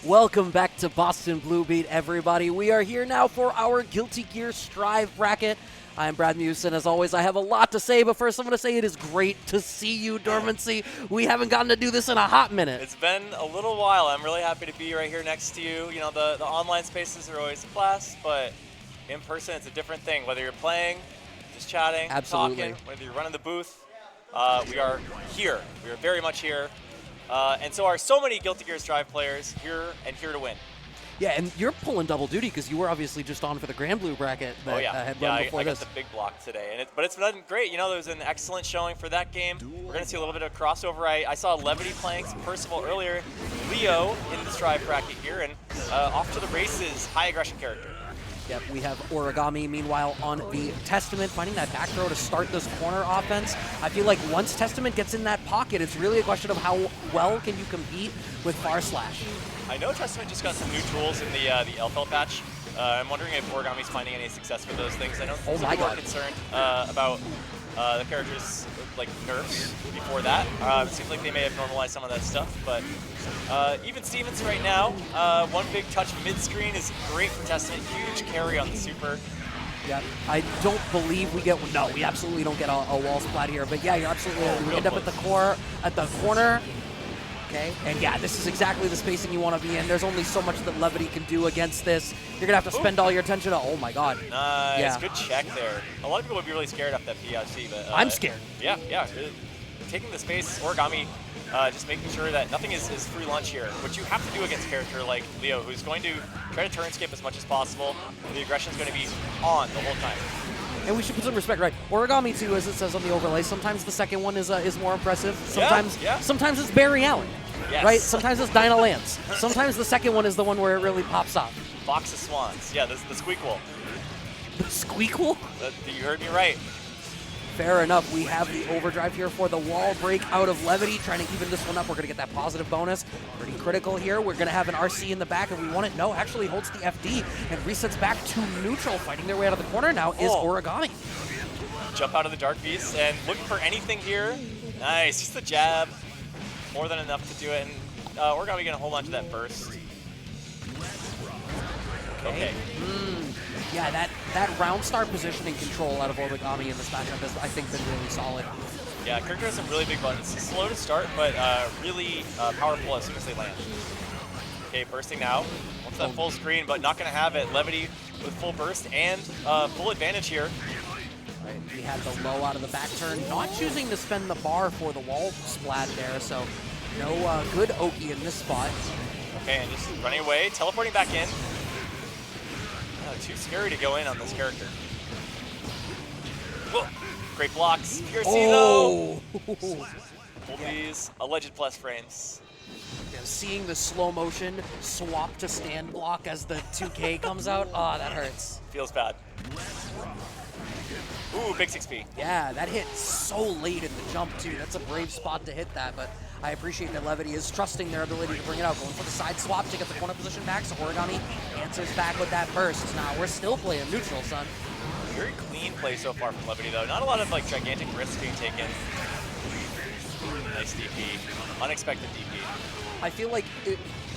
Welcome back to BostonBlueBeat, everybody. We are here now for our Guilty Gear Strive bracket. I'm Brad Muse, and as always, I have a lot to say, but first I'm going to say it is great to see you, Dormancy. We haven't gotten to do this in a hot minute. It's been a little while. I'm really happy to be right here next to you. You know, the online spaces are always a blast, but in person it's a different thing. Whether you're playing, just chatting, talking, whether you're running the booth, we are here. We are very much here. And so are so many Guilty Gear Strive players here and here to win. Yeah, and you're pulling double duty because you were obviously just on for the Grand Blue bracket that had run before this. I got the big block today, but it's been great. You know, there was an excellent showing for that game. We're going to see a little bit of crossover. I saw Levity playing some Percival earlier, Leo in the Strive bracket here, and off to the races, high aggression character. Yep, we have Origami, meanwhile, on the Testament, finding that back throw to start this corner offense. I feel like once Testament gets in that pocket, it's really a question of how well can you compete with Far Slash. I know Testament just got some new tools in the LFL patch. I'm wondering if Origami's finding any success with those things. I know some people are concerned about the characters' nerfs before that. It seems like they may have normalized some of that stuff, but even Stevens right now, one big touch mid-screen is great for Testament. Huge carry on the super. Yeah, I don't believe we get, no, we absolutely don't get a wall splat here, but yeah, you're absolutely right. We end up at the corner. Okay, and yeah, this is exactly the spacing you want to be in. There's only so much that Levity can do against this. You're going to have to spend all your attention on, oh my god. Nice, yeah. Good check there. A lot of people would be really scared off that PIC, but... I'm scared. Yeah, taking the space, Origami, just making sure that nothing is free lunch here, which you have to do against a character like Leo, who's going to try to turn skip as much as possible. The aggression's going to be on the whole time. And we should put some respect, right? Origami2, as it says on the overlay, sometimes the second one is more impressive. Sometimes it's Barry Allen, right? Sometimes it's Dinah Lance. Sometimes the second one is the one where it really pops up. Box of Swans. Yeah, the Squeakquel. The Squeakquel? You heard me right. Fair enough. We have the overdrive here for the wall break out of Levity, trying to even this one up. We're going to get that positive bonus. Pretty critical here. We're going to have an RC in the back, and we want it. No, actually holds the FD and resets back to neutral. Fighting their way out of the corner now is Origami. Jump out of the Dark Beast and looking for anything here. Nice. Just the jab. More than enough to do it. And Origami going to hold on to that burst. Okay. Yeah, that round start positioning control out of Origami in this matchup has, I think, been really solid. Yeah, character has some really big buttons. Slow to start, but really powerful as soon as they land. Okay, bursting now. Wants that full screen, but not going to have it. Levity with full burst and full advantage here. Right, we had the low out of the back turn, not choosing to spend the bar for the wall splat there, so no good Oki in this spot. Okay, and just running away, teleporting back in. Too scary to go in on this character. Whoa. Great blocks. PRC though. Hold these alleged plus frames. Yeah, seeing the slow motion swap to stand block as the 2K comes out, oh, that hurts. Feels bad. Ooh, big 6P. Yeah, that hit so late in the jump too. That's a brave spot to hit that, but I appreciate that Levity is trusting their ability to bring it out. Going for the side swap to get the corner position back, so Origami answers back with that burst. Now we're still playing neutral, son. Very clean play so far from Levity, though. Not a lot of gigantic risks being taken. Nice DP. Unexpected DP. I feel like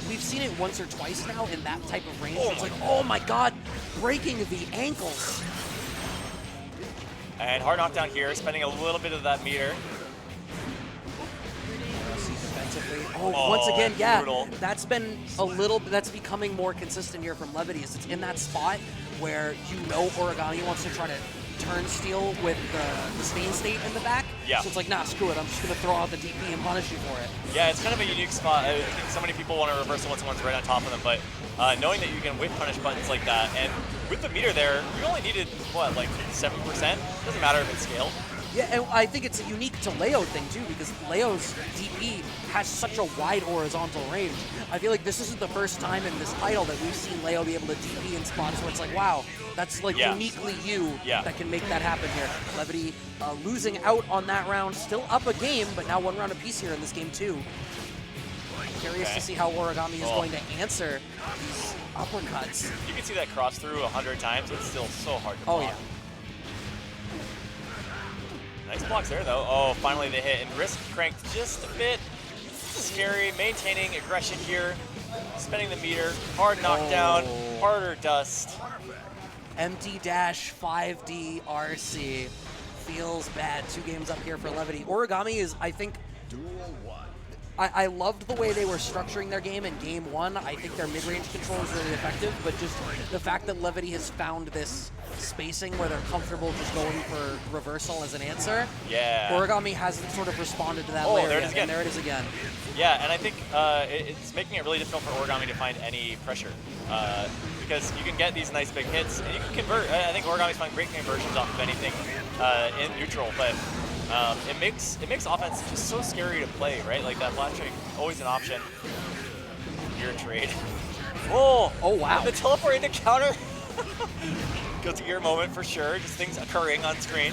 we've seen it once or twice now in that type of range. It's like, oh my god, breaking the ankles. And hard knockdown here, spending a little bit of that meter. Once again, yeah, brutal. That's been that's becoming more consistent here from Levity. It's in that spot where Origami wants to try to turn steal with the Stain State in the back. Yeah. So it's like, nah, screw it. I'm just going to throw out the DP and punish you for it. Yeah, it's kind of a unique spot. I think so many people want to reversal when someone's right on top of them, but knowing that you can whip punish buttons like that, and with the meter there, you only needed, what, 7%? Doesn't matter if it's scaled. Yeah, and I think it's a unique to Leo thing too, because Leo's DP has such a wide horizontal range. I feel like this isn't the first time in this title that we've seen Leo be able to DP in spots where it's like, wow, that's uniquely you that can make that happen here. Levity losing out on that round, still up a game, but now one round apiece here in this game too. Curious to see how Origami is going to answer these uppercuts. You can see that cross through 100 times, it's still so hard to block. Oh yeah. Nice blocks there, though. Oh, finally they hit. And risk cranked just a bit. Scary, maintaining aggression here. spinning the meter, hard knockdown, harder dust. Empty dash 5D RC. Feels bad. 2 games up here for Levity. Origami is, I think, I loved the way they were structuring their game in game 1. I think their mid-range control is really effective, but just the fact that Levity has found this spacing where they're comfortable just going for reversal as an answer. Yeah. Origami hasn't sort of responded to that layer yet, and there it is again. Yeah, and I think it's making it really difficult for Origami to find any pressure because you can get these nice big hits and you can convert. I think Origami's finding great conversions off of anything in neutral, but it makes offense just so scary to play, right? Like that flash trick, always an option. Gear trade. Oh wow! The teleport into counter. Guilty gear moment for sure. Just things occurring on screen.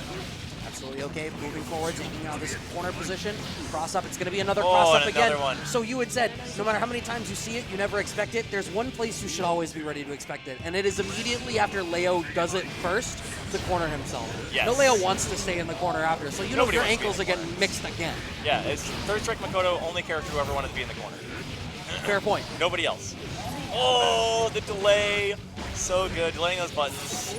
Absolutely okay. Moving forward, taking out this corner position. Cross up. It's going to be another cross up again. One. So you had said, no matter how many times you see it, you never expect it. There's one place you should always be ready to expect it, and it is immediately after Leo does it first to corner himself. Yes. No Leo wants to stay in the corner after, so you know your ankles are getting mixed again. Yeah, it's third strike Makoto, only character who ever wanted to be in the corner. Fair point. Nobody else. Oh, the delay. So good, delaying those buttons.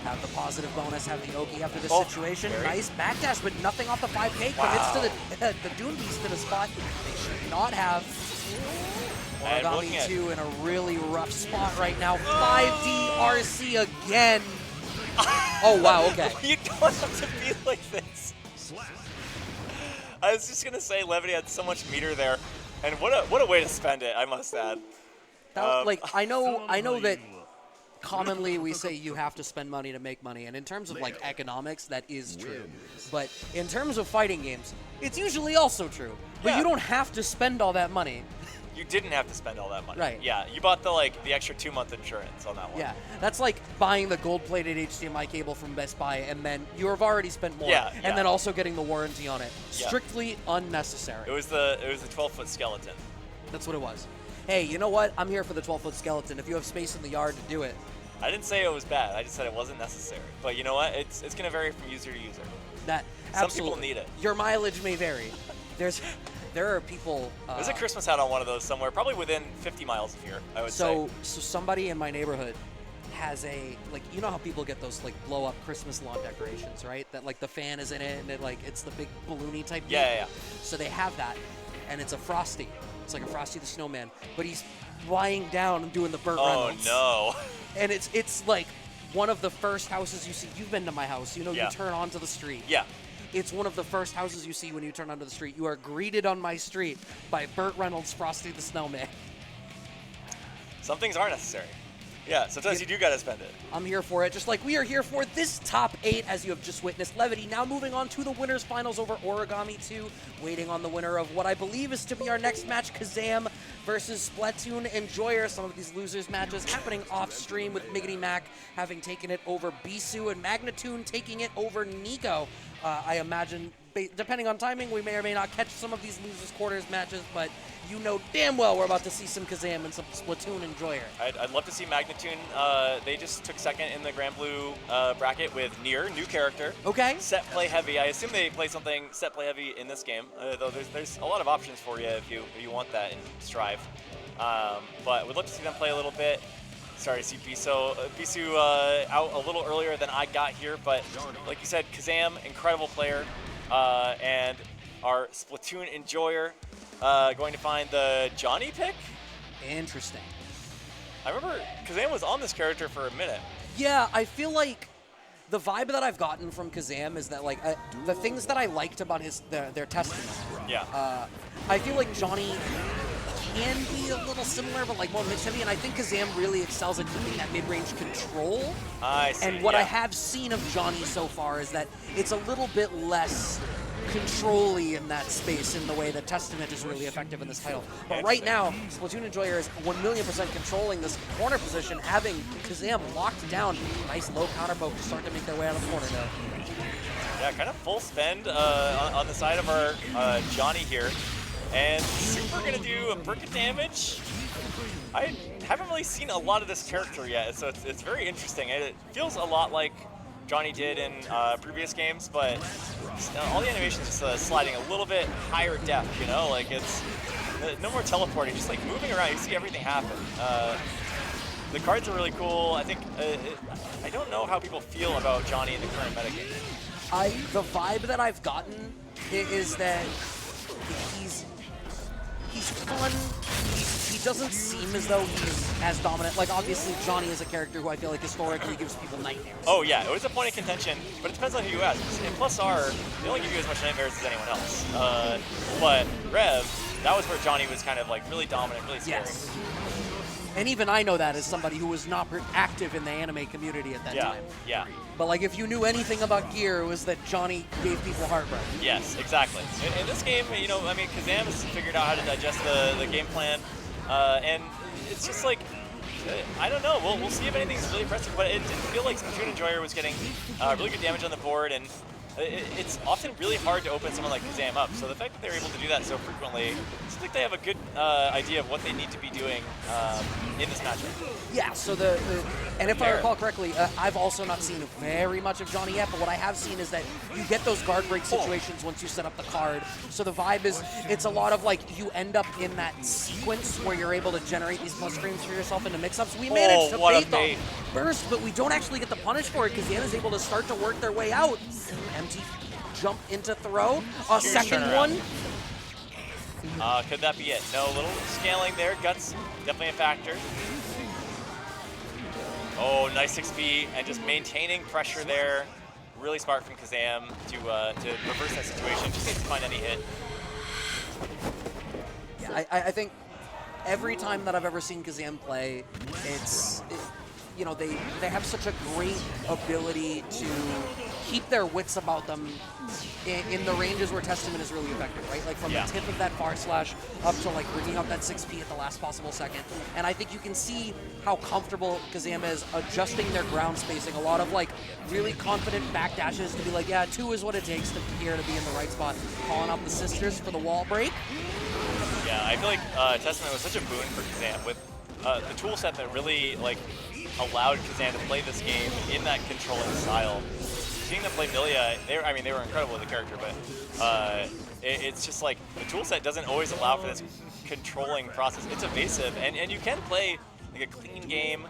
Have the positive bonus, have the Oki after this situation. Nice backdash, but nothing off the 5K. Wow. Commits to the Dune Beast in a spot they should not have. Origami2 in a really rough spot right now. 5D RC again. Oh, wow, okay. You don't have to be like this. I was just going to say Levity had so much meter there, and what a way to spend it, I must add. Like, I know that commonly we say you have to spend money to make money, and in terms of like economics, that is true. But in terms of fighting games, it's usually also true. But you don't have to spend all that money. You didn't have to spend all that money. Right. Yeah, you bought the extra 2-month insurance on that one. Yeah, that's like buying the gold-plated HDMI cable from Best Buy, and then you have already spent more, and then also getting the warranty on it. Strictly unnecessary. It was the 12-foot skeleton. That's what it was. Hey, you know what? I'm here for the 12-foot skeleton. If you have space in the yard to do it. I didn't say it was bad. I just said it wasn't necessary. But you know what? It's going to vary from user to user. Some people need it. Your mileage may vary. There are people. There's a Christmas hat on one of those somewhere, probably within 50 miles of here, I would say. So somebody in my neighborhood has a, like, you know how people get those like blow up Christmas lawn decorations, right? That like the fan is in it and it's the big balloony type thing. Yeah. So they have that, and it's a Frosty. It's like a Frosty the Snowman, but he's lying down and doing the Burt Reynolds. Oh no! And it's like one of the first houses you see. You've been to my house. You know, you turn onto the street. Yeah. It's one of the first houses you see when you turn onto the street. You are greeted on my street by Burt Reynolds' Frosty the Snowman. Some things are necessary. Yeah, sometimes you do gotta spend it. I'm here for it, just like we are here for this top 8, as you have just witnessed. Levity now moving on to the winners finals over Origami2, waiting on the winner of what I believe is to be our next match, Kazam versus SplatoonEnjoyer. Some of these losers matches happening off stream, with MiggityMack having taken it over Bisu and Magnatoon taking it over Nico. I imagine, depending on timing, we may or may not catch some of these losers quarters matches, but you know damn well we're about to see some Kazam and some SplatoonEnjoyer. I'd love to see Magnatoon. They just took second in the Grand Blue bracket with Nier, new character. Okay. Set play heavy. I assume they play something set play heavy in this game, though there's a lot of options for you if you want that in Strive. But we'd love to see them play a little bit. Sorry to see Bisu out a little earlier than I got here, but like you said, Kazam, incredible player, and our SplatoonEnjoyer going to find the Johnny pick? Interesting. I remember Kazam was on this character for a minute. Yeah, I feel like the vibe that I've gotten from Kazam is that, like, the things that I liked about their Testament. Yeah. I feel like Johnny can be a little similar, but like more mix-heavy, and I think Kazam really excels at keeping that mid-range control. I see. And what I have seen of Johnny so far is that it's a little bit less control-y in that space in the way that Testament is really effective in this title. But right now, SplatoonEnjoyer is 1,000,000% controlling this corner position, having Kazam locked down. Nice low counter poke to start to make their way out of the corner now. Yeah, kind of full spend on the side of our Johnny here. And Super gonna do a brick of damage. I haven't really seen a lot of this character yet, so it's very interesting. It feels a lot like Johnny did in previous games, but all the animations just sliding a little bit higher depth, you know? Like, it's no more teleporting, just like moving around. You see everything happen. The cards are really cool. I think I don't know how people feel about Johnny in the current metagame. The vibe that I've gotten is that he's fun. He doesn't seem as though he's as dominant. Like, obviously, Johnny is a character who I feel like historically gives people nightmares. Oh, yeah. It was a point of contention, but it depends on who you ask. In Plus R, they only give you as much nightmares as anyone else. But Rev, that was where Johnny was kind of, like, really dominant, really scary. Yes. And even I know that as somebody who was not active in the anime community at that time. Yeah. But, like, if you knew anything about Gear, it was that Johnny gave people heartburn. Yes, exactly. In this game, you know, I mean, Kazam has figured out how to digest the game plan, and it's just like, I don't know. We'll see if anything's really impressive, but it didn't feel like SplatoonEnjoyer was getting really good damage on the board, and it's often really hard to open someone like Kazam up. So the fact that they're able to do that so frequently, it seems like they have a good idea of what they need to be doing in this matchup. Yeah, so and if I recall correctly, I've also not seen very much of Johnny yet, but what I have seen is that you get those guard break situations once you set up the card. So the vibe is, it's a lot of like, you end up in that sequence where you're able to generate these plus frames for yourself into mix-ups. We managed to bait the burst, but we don't actually get the punish for it because Yana's able to start to work their way out. Empty jump into throw, a second one. Could that be it? No, a little scaling there. Guts, definitely a factor. Oh, nice 6B, and just maintaining pressure there. Really smart from Kazam to reverse that situation. Just needs to find any hit. Yeah, I think every time that I've ever seen Kazam play, you know, they have such a great ability to keep their wits about them in the ranges where Testament is really effective, right? Like from the tip of that far slash up to like bringing up that 6P at the last possible second. And I think you can see how comfortable Kazam is adjusting their ground spacing. A lot of like really confident backdashes to be like, yeah, 2 is what it takes to be in the right spot. Calling out the sisters for the wall break. Yeah, I feel like Testament was such a boon for Kazam with the tool set that really like allowed Kazam to play this game in that controlling style. Seeing them play Milia, they were incredible with the character, but it's just like the tool set doesn't always allow for this controlling process. It's evasive, and you can play like a clean game,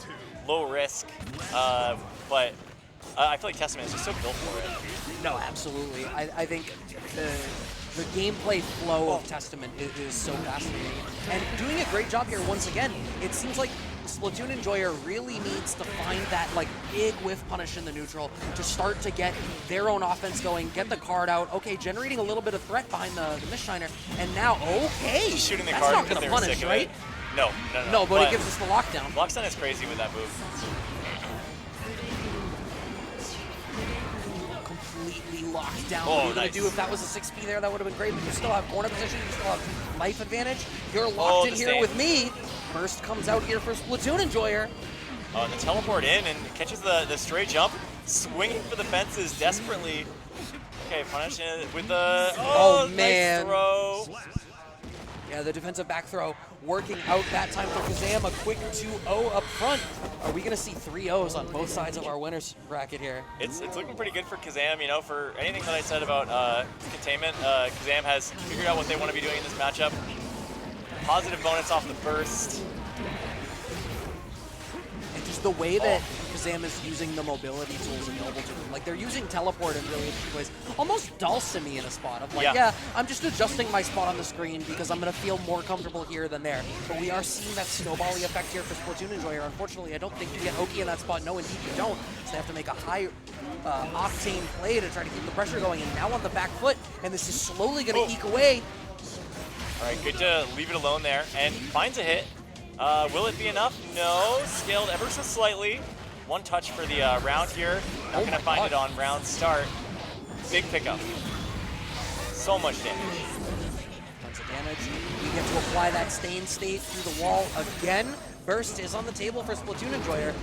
low risk, but I feel like Testament is just so built for it. No, absolutely. I think the gameplay flow of Testament is so fascinating. And doing a great job here once again. It seems like SplatoonEnjoyer really needs to find that like big whiff punish in the neutral to start to get their own offense going, get the card out, okay, generating a little bit of threat behind the Mistshiner, and now, okay, shooting the that's card not going to punish, right? No. No, but it gives us the lockdown. Lockdown is crazy with that move. Completely locked down. Oh, what are you nice. going to do if that was a 6P there? That would have been great, but you still have corner position, you still have life advantage. You're locked in here with me. Burst comes out here for SplatoonEnjoyer. The teleport in and catches the stray jump, swinging for the fences desperately. Okay, punish with the man. Nice throw. Yeah, the defensive back throw working out that time for Kazam. A quick 2-0 up front. Are we going to see 3-0s on both sides of our winners bracket here? It's looking pretty good for Kazam. You know, for anything that I said about containment, Kazam has figured out what they want to be doing in this matchup. Positive bonus off the burst. And just the way that Kazam is using the mobility tools in Noble 2. Like, they're using teleport in really interesting ways. Almost Dulcimi in a spot of like, yeah, I'm just adjusting my spot on the screen because I'm going to feel more comfortable here than there. But we are seeing that snowbally effect here for SplatoonEnjoyer. Unfortunately, I don't think you get Oki in that spot. No, indeed you don't. So they have to make a high octane play to try to keep the pressure going. And now on the back foot, and this is slowly going to eke away. All right, good to leave it alone there, and finds a hit. Will it be enough? No, scaled ever so slightly. One touch for the round here. Not gonna find it on round start. Big pickup. So much damage. Tons of damage. We get to apply that stain state through the wall again. Burst is on the table for SplatoonEnjoyer.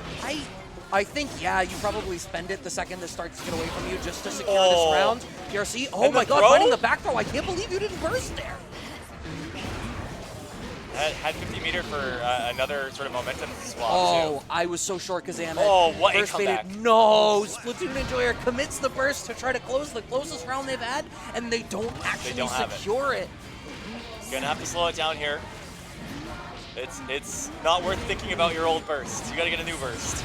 I think, yeah, you probably spend it the second this starts to get away from you just to secure this round. PRC, oh my god, finding the back throw. I can't believe you didn't burst there. Had 50 meter for another sort of momentum swap, too. I was so short Kazam. What a comeback. No, SplatoonEnjoyer commits the burst to try to close the closest round they've had, and they don't actually secure it. Gonna have to slow it down here. It's not worth thinking about your old burst. You gotta get a new burst.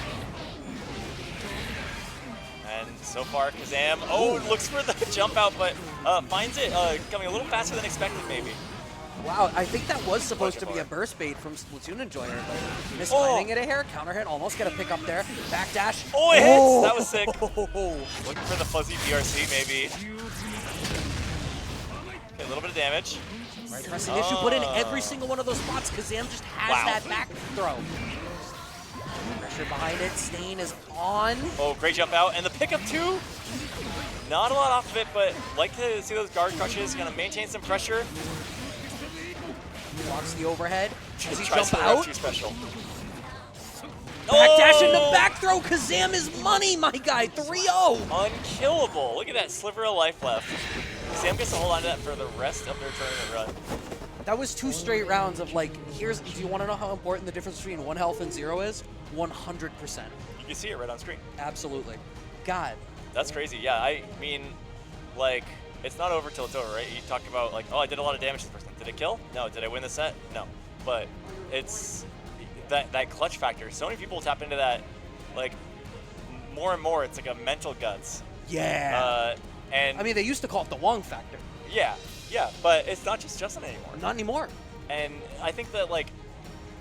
And so far, Kazam, looks for the jump out, but finds it coming a little faster than expected, maybe. Wow, I think that was supposed to be a burst bait from SplatoonEnjoyer, but mistiming it a hair, counter hit, almost get a pick up there, backdash. Oh, it hits! That was sick. Looking for the fuzzy BRC, maybe. Okay, a little bit of damage. Right, pressing issue, put in every single one of those spots. Kazam just has that back throw. Pressure behind it, Stain is on. Oh, great jump out, and the pickup too. Not a lot off of it, but like to see those guard crushes, gonna maintain some pressure. Blocks the overhead. Does he Tries jump for out? Too special. Backdash into back throw. Kazam is money, my guy. 3-0. Unkillable. Look at that sliver of life left. Kazam gets to hold on to that for the rest of their tournament run. That was 2 straight rounds of like, do you want to know how important the difference between 1 health and 0 is? 100%. You can see it right on screen. Absolutely. God. That's crazy. Yeah, I mean, like, it's not over till it's over, right? You talk about like, oh, I did a lot of damage to this person. Did it kill? No. Did I win the set? No. But it's that clutch factor. So many people tap into that, like, more and more. It's like a mental guts. Yeah. And I mean, they used to call it the Wong factor. Yeah, but it's not just Justin anymore. Not anymore. And I think that, like,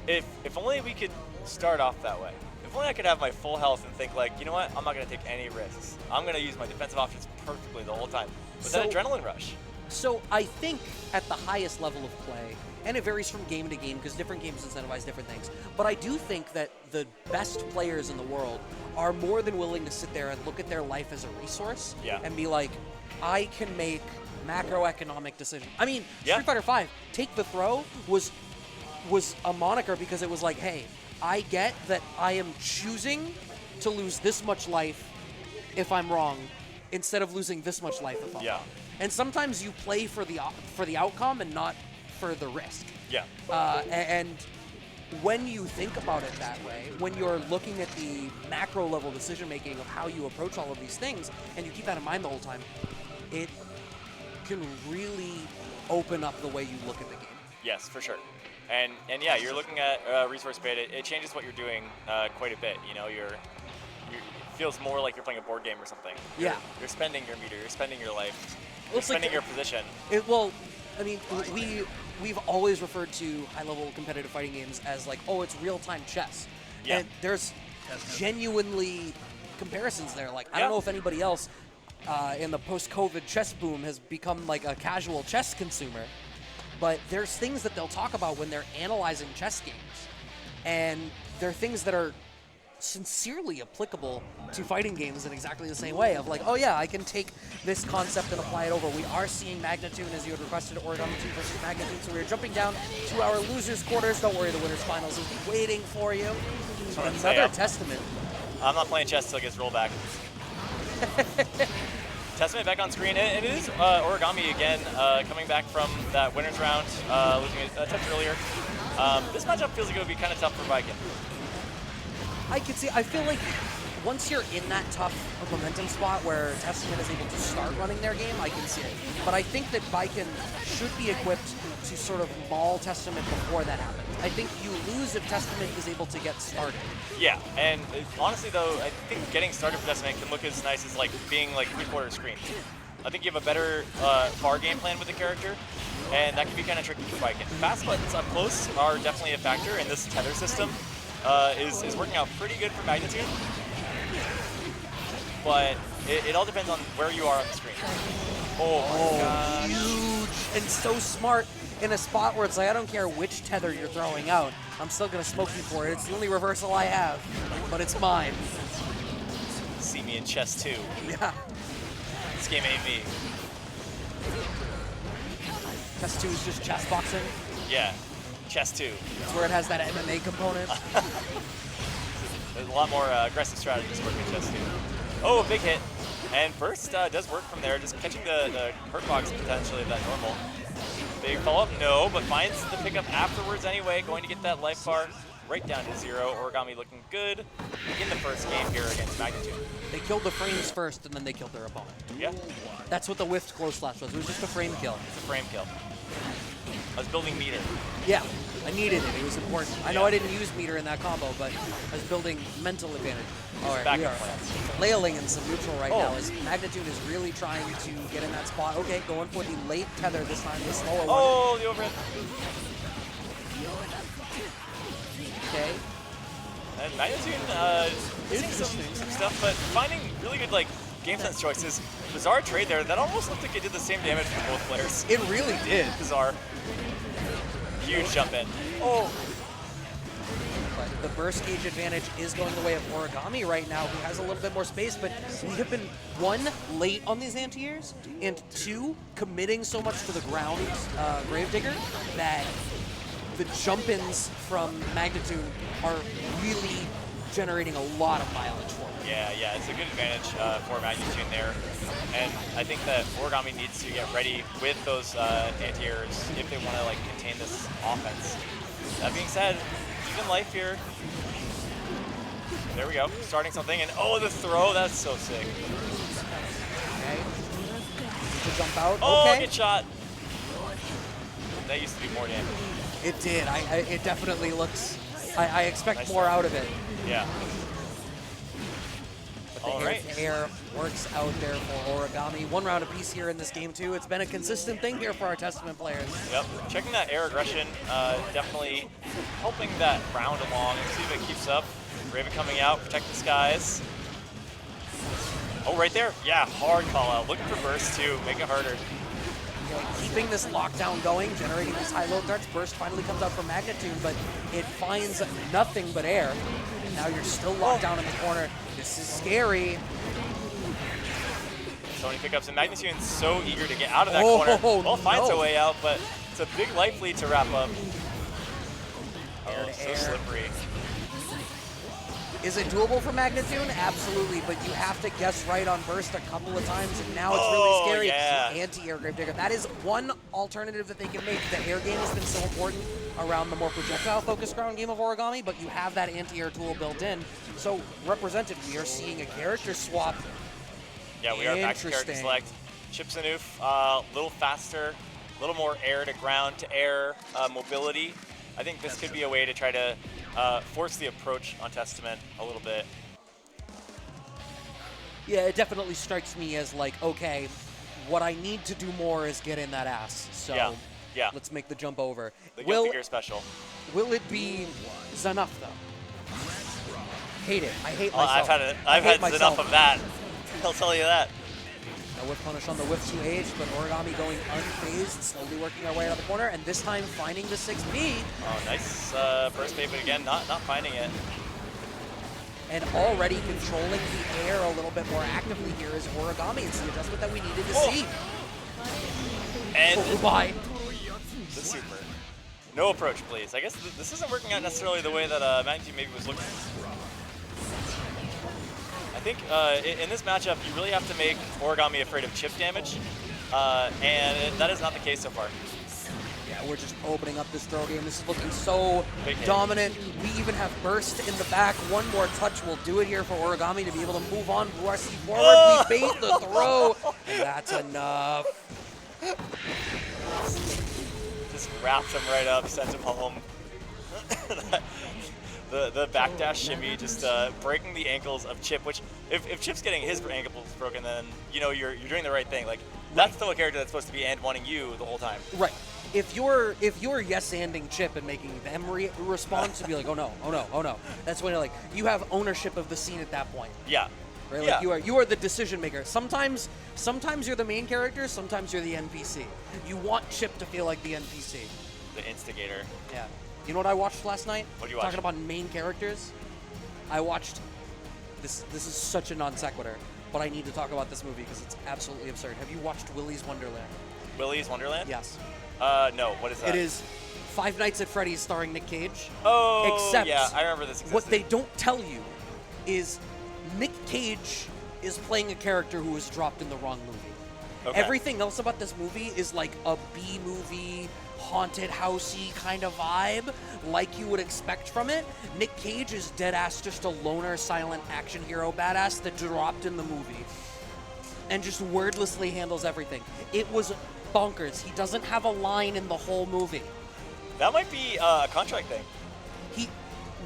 if only we could start off that way. If only I could have my full health and think, like, you know what? I'm not going to take any risks. I'm going to use my defensive options perfectly the whole time. With that adrenaline rush. So I think at the highest level of play, and it varies from game to game because different games incentivize different things, but I do think that the best players in the world are more than willing to sit there and look at their life as a resource and be like, I can make macroeconomic decisions. I mean, Street Fighter V, Take the Throw was a moniker because it was like, hey, I get that I am choosing to lose this much life if I'm wrong instead of losing this much life if I'm wrong. And sometimes you play for the outcome and not for the risk. Yeah. And when you think about it that way, when you're looking at the macro level decision making of how you approach all of these things, and you keep that in mind the whole time, it can really open up the way you look at the game. Yes, for sure. And yeah, you're looking at resource beta. It changes what you're doing quite a bit. You know, it feels more like you're playing a board game or something. You're spending your meter. You're spending your life. You're spending your position. I mean, we've always referred to high-level competitive fighting games as like, oh, it's real-time chess. Yeah. And there's genuinely comparisons there. Like, I don't know if anybody else in the post-COVID chess boom has become like a casual chess consumer, but there's things that they'll talk about when they're analyzing chess games. And they're things that are sincerely applicable to fighting games in exactly the same way of like, oh yeah, I can take this concept and apply it over. We are seeing Magnatoon, as you had requested, Origami2 versus Magnatoon, so we're jumping down to our losers quarters. Don't worry, the winners finals is waiting for you. Another testament. I'm not playing chess until it gets rolled back. Testament back on screen. It is Origami again, coming back from that winners round, losing a touch earlier. This matchup feels like it would be kind of tough for Viking. I can see. I feel like once you're in that tough momentum spot where Testament is able to start running their game, I can see it. But I think that Viking should be equipped to sort of maul Testament before that happens. I think you lose if Testament is able to get started. Yeah, and honestly though, I think getting started for Testament can look as nice as like being like 3/4 screen. I think you have a better far game plan with the character, and that can be kind of tricky for Viking. Fast buttons up close are definitely a factor, and this tether system is working out pretty good for Magnatoon. But it all depends on where you are on the screen. Oh my gosh. Huge and so smart in a spot where it's like, I don't care which tether you're throwing out, I'm still going to smoke you for it. It's the only reversal I have, but it's mine. See me in chess too. Yeah. This game ain't me. Chess 2 is just chess boxing? Yeah. Chess 2. It's where it has that MMA component. There's a lot more aggressive strategies working in chess 2. Oh, big hit. And burst does work from there, just catching the hurt box potentially of that normal. Big follow-up, no, but finds the pickup afterwards anyway, going to get that life bar right down to 0. Origami looking good in the first game here against Magnitude. They killed the frames first, and then they killed their opponent. Yeah. That's what the whiffed close slash was. It was just a frame kill. It's a frame kill. I was building meter. Yeah, I needed it. It was important. I know I didn't use meter in that combo, but I was building mental advantage. All right, we are flailing in some neutral right now as Magnatoon is really trying to get in that spot. Okay, going for the late tether this time, the slower one. Oh, the overhead. Okay. And Magnatoon missing some stuff, but finding really good like game sense choices. Bizarre trade there. That almost looked like it did the same damage for both players. It really did. Bizarre. Huge jump in. Oh. But the burst gauge advantage is going the way of Origami right now, who has a little bit more space, but we have been, one, late on these anti-airs, and two, committing so much to the ground Gravedigger that the jump-ins from Magnatoon are really generating a lot of mileage for him. Yeah, it's a good advantage for Magnatoon there. And I think that Origami needs to get ready with those anti-airs if they want to like contain this offense. That being said, even life here. There we go, starting something, and oh, the throw, that's so sick. Okay, to jump out, oh, okay. Good shot. That used to do more damage. It did, it definitely looks, I expect more out of it. Yeah. But the air works out there for Origami. One round apiece here in this game, too. It's been a consistent thing here for our Testament players. Yep. Checking that air aggression, definitely helping that round along and see if it keeps up. Raven coming out, protect the skies. Oh, right there. Yeah, hard call out. Looking for burst, too. Make it harder. Keeping this lockdown going, generating these high-low darts. Burst finally comes out from Magnatoon, but it finds nothing but air. And now you're still locked down in the corner. This is scary. So many pickups, and Magnatoon's so eager to get out of that corner. Well, finds a way out, but it's a big life lead to wrap up. Oh, so slippery. Is it doable for Magnatoon? Absolutely, but you have to guess right on burst a couple of times, and now it's really scary. Yeah. Anti-air Gravedigger. That is one alternative that they can make. The air game has been so important around the more projectile-focused ground game of Origami, but you have that anti-air tool built in. So, represented, we are seeing a character swap. Yeah, we are back to character select. Chips and Oof, a little faster, a little more air to ground to air mobility. I think this could be a way to try to force the approach on Testament a little bit. Yeah, it definitely strikes me as like, okay, what I need to do more is get in that ass. So yeah. Let's make the jump over. The Guilty Gear special. Will it be Zanuf, though? Hate it. I hate myself. I've had enough of that. I'll tell you that. A whiff punish on the whiff 2H, but Origami going unfazed, slowly working our way out of the corner, and this time finding the 6B. Oh, nice burst bait, but again, not finding it. And already controlling the air a little bit more actively here is Origami. It's the adjustment that we needed to see. And bye. The super. No approach, please. I guess this isn't working out necessarily the way that Magnatoon maybe was looking. I think in this matchup, you really have to make Origami afraid of chip damage, and that is not the case so far. Yeah, we're just opening up this throw game. This is looking so dominant. We even have burst in the back. One more touch will do it here for Origami to be able to move on. RC forward, we bait the throw, and that's enough. Just wrapped him right up, sent him home. The backdash shimmy, just breaking the ankles of Chip, which if Chip's getting his ankles broken, then you know you're doing the right thing. Like that's still a character that's supposed to be and wanting you the whole time. Right. If you're yes-anding Chip and making them respond to be like, oh no, that's when like you have ownership of the scene at that point. Yeah. Right. Like you are the decision maker. Sometimes you're the main character. Sometimes you're the NPC. You want Chip to feel like the NPC. The instigator. Yeah. You know what I watched last night? What did you watch? Talking about main characters. I watched this. This is such a non sequitur, but I need to talk about this movie because it's absolutely absurd. Have you watched Willy's Wonderland? Willy's Wonderland? Yes. No. What is that? It is Five Nights at Freddy's starring Nick Cage. Oh, except yeah, I remember this existed. What they don't tell you is Nick Cage is playing a character who was dropped in the wrong movie. Okay. Everything else about this movie is like a B movie, haunted housey kind of vibe, like you would expect from it. Nick Cage is dead ass just a loner, silent action hero badass that dropped in the movie and just wordlessly handles everything. It was bonkers. He doesn't have a line in the whole movie. That might be a contract thing.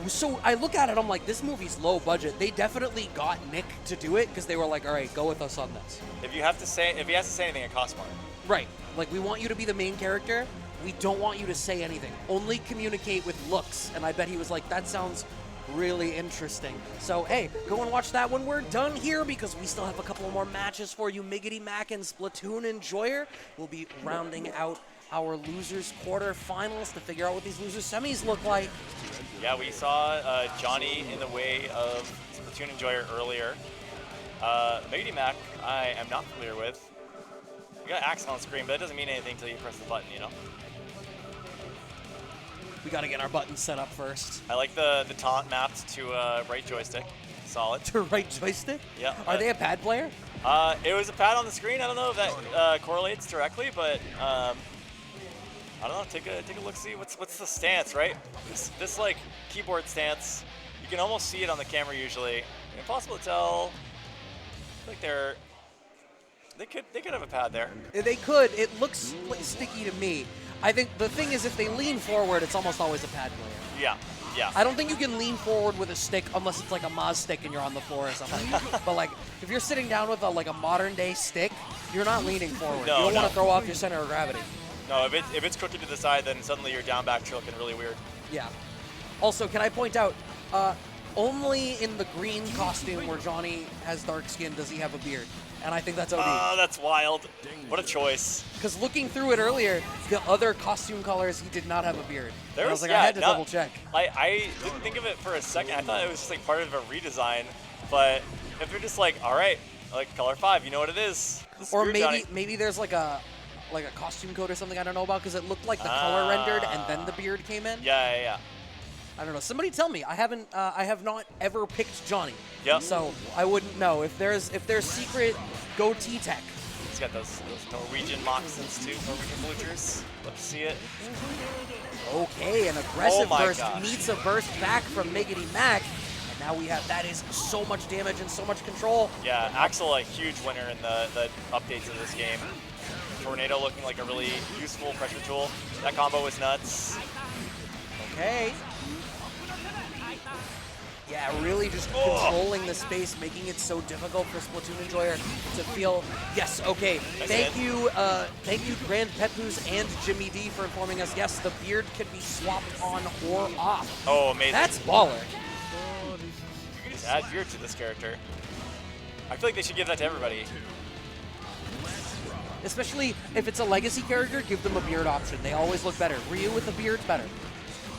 So I look at it, I'm like, this movie's low budget. They definitely got Nick to do it because they were like, all right, go with us on this. If he has to say anything, it costs more. Right. Like, we want you to be the main character. We don't want you to say anything. Only communicate with looks. And I bet he was like, that sounds really interesting. So, hey, go and watch that when we're done here because we still have a couple more matches for you. MiggityMack and SplatoonEnjoyer will be rounding out our losers quarterfinals to figure out what these losers semis look like. Yeah, we saw Johnny in the way of SplatoonEnjoyer earlier. MiggityMack, I am not familiar with. You got Axe on the screen, but it doesn't mean anything until you press the button, you know? We got to get our buttons set up first. I like the taunt mapped to right joystick. Solid. To right joystick? Yeah. Are they a pad player? It was a pad on the screen. I don't know if that correlates directly, but I don't know. Take a look. See what's the stance, right? This like keyboard stance. You can almost see it on the camera usually. Impossible to tell. I think they could have a pad there. They could. It looks sticky to me. I think the thing is, if they lean forward, it's almost always a pad player. Yeah. Yeah. I don't think you can lean forward with a stick unless it's like a Maz stick and you're on the floor or something. But like, if you're sitting down with a modern day stick, you're not leaning forward. No, you don't want to throw off your center of gravity. No, if it's crooked to the side, then suddenly your down back looking really weird. Yeah. Also, can I point out, only in the green costume where Johnny has dark skin does he have a beard. And I think that's OD. Oh, that's wild. What a choice. Because looking through it earlier, the other costume colors, he did not have a beard. I was like, I had to double check. I didn't think of it for a second. I thought it was just like part of a redesign. But if they're just like, all right, like color 5, you know what it is. Or maybe there's like a costume code or something I don't know about because it looked like the color rendered and then the beard came in. Yeah. I don't know. Somebody tell me. I have not ever picked Johnny. Yep. So I wouldn't know if there's secret goatee tech. He's got those Norwegian moccasins too, Norwegian bluchers. Let's see it. Okay, an aggressive burst gosh. meets a burst back from MiggityMack. And now we have, that is so much damage and so much control. Yeah, Axel a huge winner in the updates of this game. Tornado looking like a really useful pressure tool. That combo was nuts. Okay. Yeah, really just controlling the space, making it so difficult for SplatoonEnjoyer to feel, yes, okay. Thank you, Grand Petpoos and Jimmy D for informing us, yes, the beard can be swapped on or off. Oh, amazing. That's baller. You can just add beard to this character. I feel like they should give that to everybody. Especially if it's a legacy character, give them a beard option. They always look better. Ryu with the beard's better.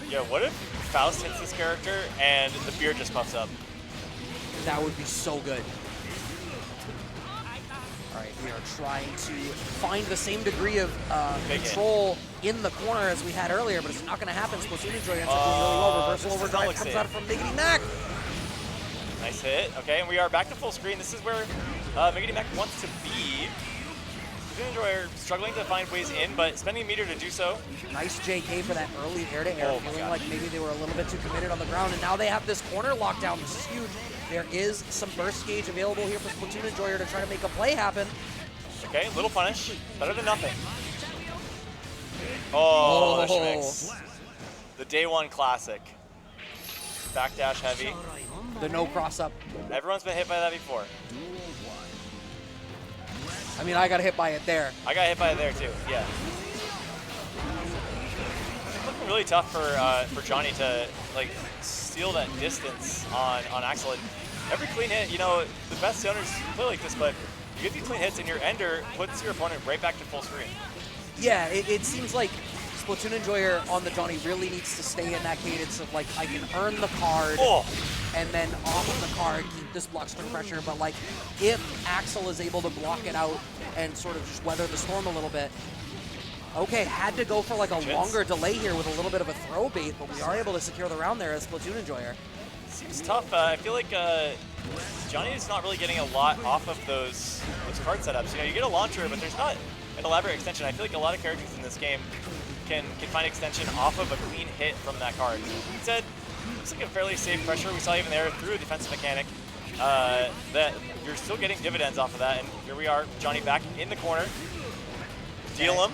Yeah, what if Faust hits this character and the beard just puffs up? That would be so good. All right, we are trying to find the same degree of control in the corner as we had earlier, but it's not going to happen. SplatoonEnjoyer ends up doing really well. Reversal overdrive comes out from MiggityMack. Nice hit. Okay, and we are back to full screen. This is where MiggityMack wants to be. SplatoonEnjoyer struggling to find ways in, but spending a meter to do so. Nice JK for that early air-to-air, feeling like maybe they were a little bit too committed on the ground, and now they have this corner lockdown. This is huge. There is some burst gauge available here for SplatoonEnjoyer to try to make a play happen. Okay, little punish. Better than nothing. Oh, the schmicks. The day one classic. Backdash heavy. The no cross-up. Everyone's been hit by that before. I mean, I got hit by it there. I got hit by it there too, yeah. It's looking really tough for Johnny to like steal that distance on Axel. And every clean hit, you know, the best zoners play like this, but you get these clean hits and your ender puts your opponent right back to full screen. Yeah, it seems like SplatoonEnjoyer on the Johnny really needs to stay in that cadence of like, I can earn the card, and then off of the card, keep this block string pressure, but like, if Axel is able to block it out and sort of just weather the storm a little bit, okay, had to go for like a longer delay here with a little bit of a throw bait, but we are able to secure the round there as SplatoonEnjoyer. Seems tough. I feel like Johnny is not really getting a lot off of those card setups. You know, you get a launcher, but there's not an elaborate extension. I feel like a lot of characters in this game can find extension off of a clean hit from that card. Instead, looks like a fairly safe pressure. We saw even there through a defensive mechanic that you're still getting dividends off of that. And here we are, Johnny back in the corner. Deal him.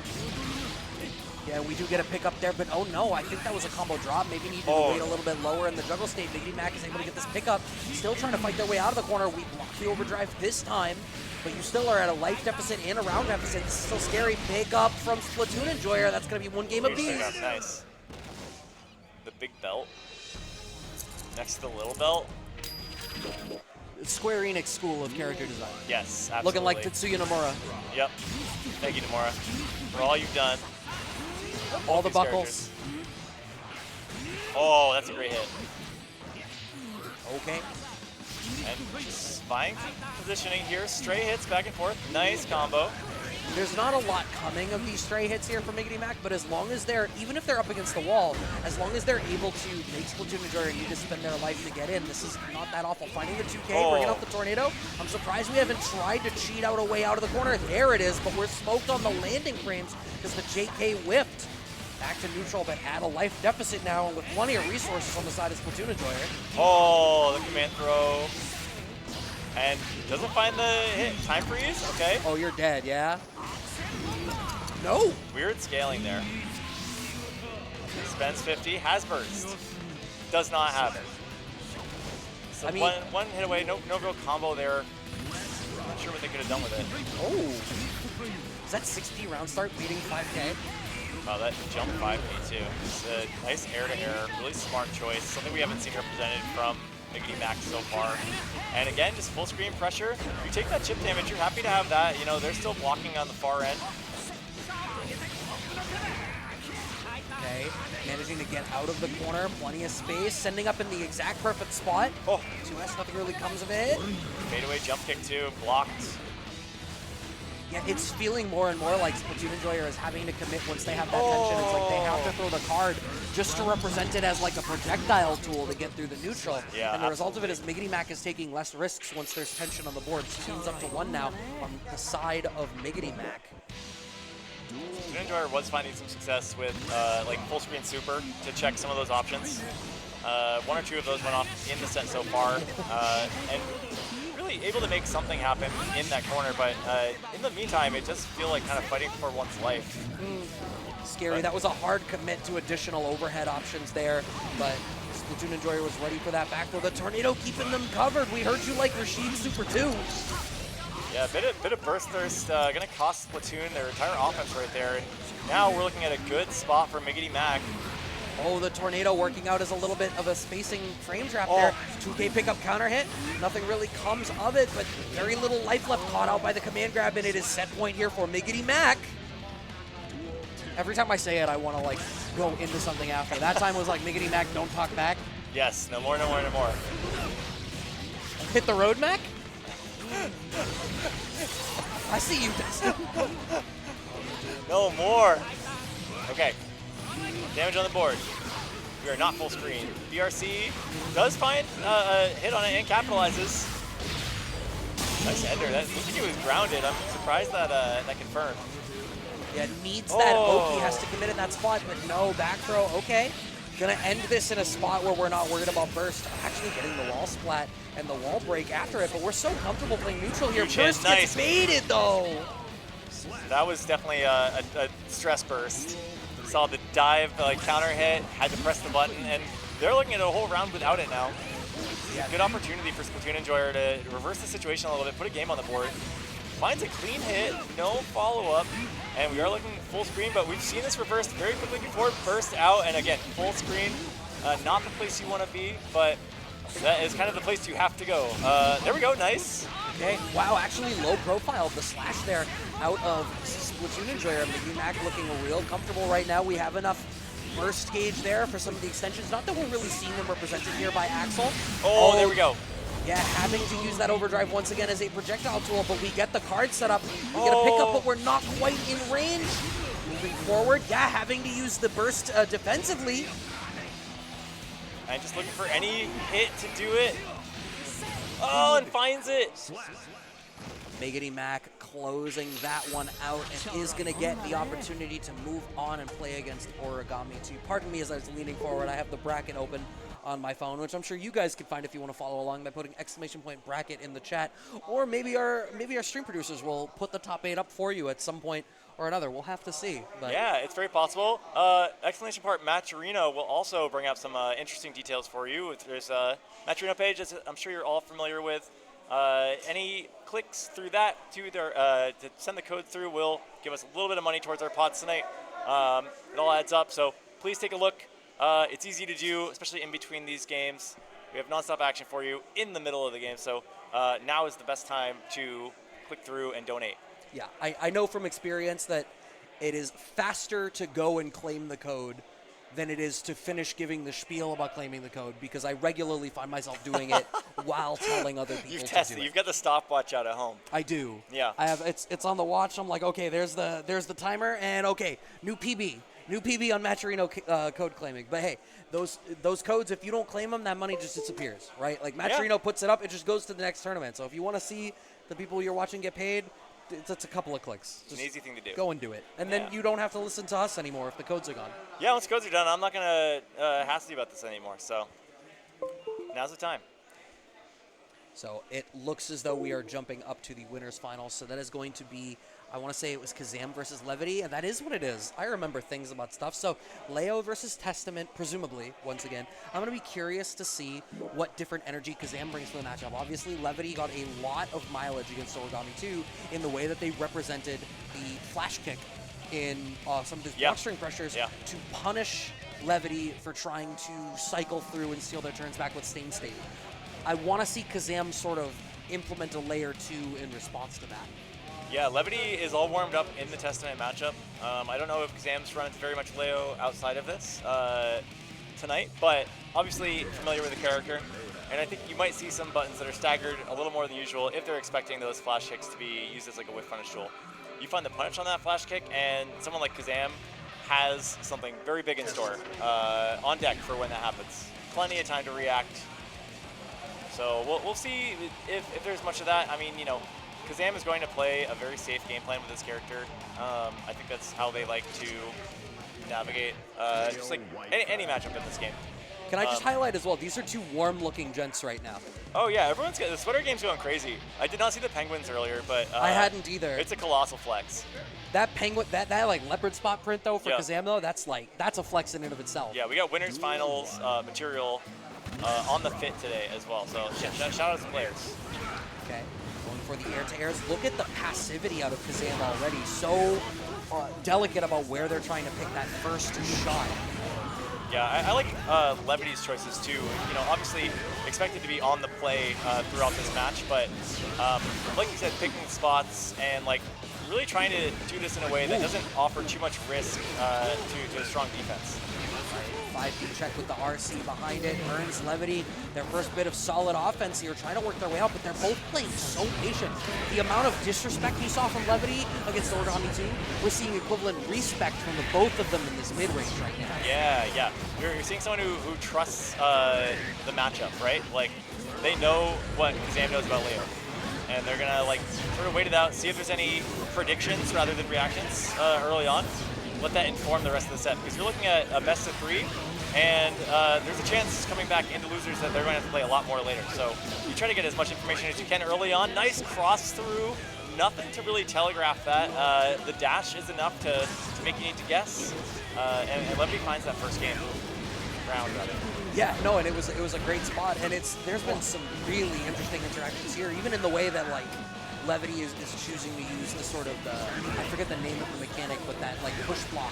Yeah, we do get a pick up there, but oh no, I think that was a combo drop. Maybe needed to wait a little bit lower in the juggle state. MiggityMack is able to get this pick up. Still trying to fight their way out of the corner. We block the overdrive this time, but you still are at a life deficit and a round deficit. This is still scary. Pick up from SplatoonEnjoyer. That's going to be one game apiece. Nice. The big belt. Next to the little belt. Square Enix school of character design. Yes, absolutely. Looking like Tetsuya Nomura. Yep. Thank you, Nomura, for all you've done. All the buckles. Oh, that's a great hit. Okay. And just fine positioning here. Stray hits back and forth. Nice combo. There's not a lot coming of these stray hits here from MiggityMack, but as long as they're, even if they're up against the wall, as long as they're able to make SplatoonEnjoyer need to spend their life to get in, this is not that awful. Finding the 2K, bringing up the tornado. I'm surprised we haven't tried to cheat out a way out of the corner. There it is, but we're smoked on the landing frames because the JK whipped. Back to neutral, but at a life deficit now with plenty of resources on the side of SplatoonEnjoyer. Oh, the command throw. And doesn't find the hit. Time freeze, okay. Oh, you're dead, yeah? No! Weird scaling there. Spends 50, has burst. Does not have it. So I mean, one hit away, no real combo there. Not sure what they could have done with it. Oh! Is that 60 round start beating 5K? Oh, that jump 5K too. It's a nice air-to-air, really smart choice. Something we haven't seen represented from MiggityMack so far. And again, just full screen pressure. You take that chip damage, you're happy to have that. You know, they're still blocking on the far end. Okay, managing to get out of the corner, plenty of space, sending up in the exact perfect spot. Oh, 2S, nothing really comes of it. Fadeaway jump kick too, blocked. Yeah, it's feeling more and more like SplatoonEnjoyer is having to commit once they have that tension. It's like they have to throw the card just to represent it as like a projectile tool to get through the neutral. Yeah, and the result of it is MiggityMack is taking less risks once there's tension on the board. Team's up to 1 now on the side of MiggityMack. SplatoonEnjoyer was finding some success with like full screen super to check some of those options. 1 or 2 of those went off in the set so far, and really able to make something happen in that corner. But in the meantime, it does feel like kind of fighting for one's life. Scary. But that was a hard commit to additional overhead options there, but SplatoonEnjoyer was ready for that back throw. The tornado keeping them covered. We heard you like Rashid Super 2. Yeah, a bit of burst thirst, gonna cost Splatoon their entire offense right there. And now we're looking at a good spot for MiggityMack. Oh, the tornado working out as a little bit of a spacing frame trap there. 2K pickup counter hit. Nothing really comes of it, but very little life left, caught out by the command grab, and it is set point here for MiggityMack. Every time I say it, I want to like go into something after. That time was like MiggityMack, don't talk back. Yes, no more, no more, no more. Hit the road, Mac? I see you, Dustin. No more. Okay. Damage on the board. We are not full screen. BRC does find a hit on it and capitalizes. Nice ender. That looks like it was grounded. I'm surprised that that confirmed. Yeah, needs that Oki, has to commit in that spot, but no, back throw, okay. Gonna end this in a spot where we're not worried about burst. Actually getting the wall splat and the wall break after it, but we're so comfortable playing neutral here. Burst gets baited though. That was definitely a stress burst. Saw the dive, counter hit, had to press the button, and they're looking at a whole round without it now. Yeah, good opportunity for SplatoonEnjoyer to reverse the situation a little bit, put a game on the board. Finds a clean hit, no follow-up, and we are looking full screen, but we've seen this reversed very quickly before. Burst out, and again, full screen. Not the place you want to be, but that is kind of the place you have to go. There we go, nice. Okay, wow, actually low profile, the slash there out of SplatoonEnjoyer. MiggityMack looking real comfortable right now. We have enough burst gauge there for some of the extensions. Not that we're really seeing them represented here by Axel. Oh, there we go. Yeah, having to use that overdrive once again as a projectile tool, but we get the card set up. We get a pickup, but we're not quite in range. Moving forward, yeah, having to use the burst defensively. And just looking for any hit to do it. Oh, and finds it. MiggityMack closing that one out and is going to get the opportunity to move on and play against Origami2. Pardon me as I was leaning forward. I have the bracket open on my phone, which I'm sure you guys can find if you want to follow along by putting !bracket in the chat, or maybe our stream producers will put the top 8 up for you at some point or another. We'll have to see. But yeah, it's very possible. Exclamation part Maturino will also bring up some interesting details for you. There's a Maturino page, as I'm sure you're all familiar with. Any clicks through that to send the code through will give us a little bit of money towards our pods tonight. It all adds up, so please take a look. It's easy to do, especially in between these games. We have nonstop action for you in the middle of the game, so now is the best time to click through and donate. Yeah, I know from experience that it is faster to go and claim the code than it is to finish giving the spiel about claiming the code, because I regularly find myself doing it while telling other people You've to tested. do it. You've got the stopwatch out at home. I do. Yeah. I have. It's on the watch. I'm like, okay, there's the timer, and okay, new PB on Maturino code claiming. But hey, those codes, if you don't claim them, that money just disappears, right? Like Maturino puts it up, it just goes to the next tournament. So if you want to see the people you're watching get paid, it's a couple of clicks. Just an easy thing to do. Go and do it. And then you don't have to listen to us anymore if the codes are gone. Yeah, once codes are done, I'm not going to hassle you about this anymore. So now's the time. So it looks as though we are jumping up to the winners finals. So that is going to be, I want to say it was Kazam versus Levity, and that is what it is. I remember things about stuff. So Leo versus Testament, presumably, once again. I'm going to be curious to see what different energy Kazam brings to the matchup. Obviously, Levity got a lot of mileage against Origami2 in the way that they represented the flash kick in some of his block string pressures to punish Levity for trying to cycle through and steal their turns back with Stain State. I want to see Kazam sort of implement a layer 2 in response to that. Yeah, Levity is all warmed up in the Testament matchup. I don't know if Kazam's runs very much Leo outside of this tonight, but obviously familiar with the character. And I think you might see some buttons that are staggered a little more than usual if they're expecting those flash kicks to be used as like a whiff punish tool. You find the punish on that flash kick, and someone like Kazam has something very big in store on deck for when that happens. Plenty of time to react. So we'll see if there's much of that. I mean, you know, Kazam is going to play a very safe game plan with this character. I think that's how they like to navigate just like any matchup in this game. Can I just highlight as well, these are two warm-looking gents right now. Oh yeah, everyone's the sweater game's going crazy. I did not see the penguins earlier, but I hadn't either. It's a colossal flex. That penguin, that like leopard spot print though for Kazam though, that's a flex in and of itself. Yeah, we got winners finals material on the fit today as well. So shout out to the players. Okay, going for the air-to-airs. Look at the passivity out of Kazam already. So delicate about where they're trying to pick that first shot. Yeah, I like Levity's choices too. You know, obviously expected to be on the play throughout this match, but like you said, picking spots and like really trying to do this in a way that doesn't offer too much risk to a strong defense. 5D check with the RC behind it, earns Levity their first bit of solid offense here, trying to work their way out, but they're both playing so patient. The amount of disrespect you saw from Levity against Origami2, we're seeing equivalent respect from the both of them in this mid-range right now. Yeah. You're seeing someone who trusts the matchup, right? Like, they know what Kazam knows about Leo. And they're gonna like sort of wait it out, see if there's any predictions rather than reactions early on. Let that inform the rest of the set, because you're looking at a best of 3, and there's a chance coming back into losers that they're going to have to play a lot more later. So you try to get as much information as you can early on. Nice cross through, nothing to really telegraph that. The dash is enough to make you need to guess, and Levity finds that first game round of it. Yeah, no, and it was a great spot, and there's been some really interesting interactions here, even in the way that like Levity is choosing to use the sort of I forget the name of the mechanic, but that like push block.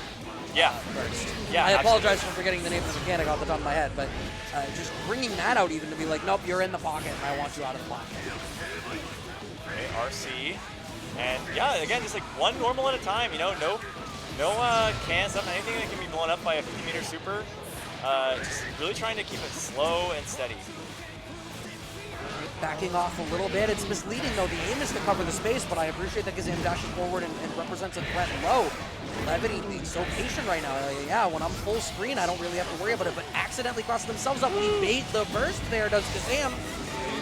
First. Yeah. I apologize for forgetting the name of the mechanic off the top of my head, but just bringing that out even to be like, nope, you're in the pocket, and I want you out of the pocket. Okay, RC, and yeah, again, just like one normal at a time. You know, no can stuff, anything that can be blown up by a 50-meter super. Just really trying to keep it slow and steady. Backing off a little bit. It's misleading, though. The aim is to cover the space, but I appreciate that Kazam dashes forward and represents a threat low. Levity being so patient right now. Yeah, when I'm full screen, I don't really have to worry about it, but accidentally crossing themselves up. We bait the burst there, does Kazam.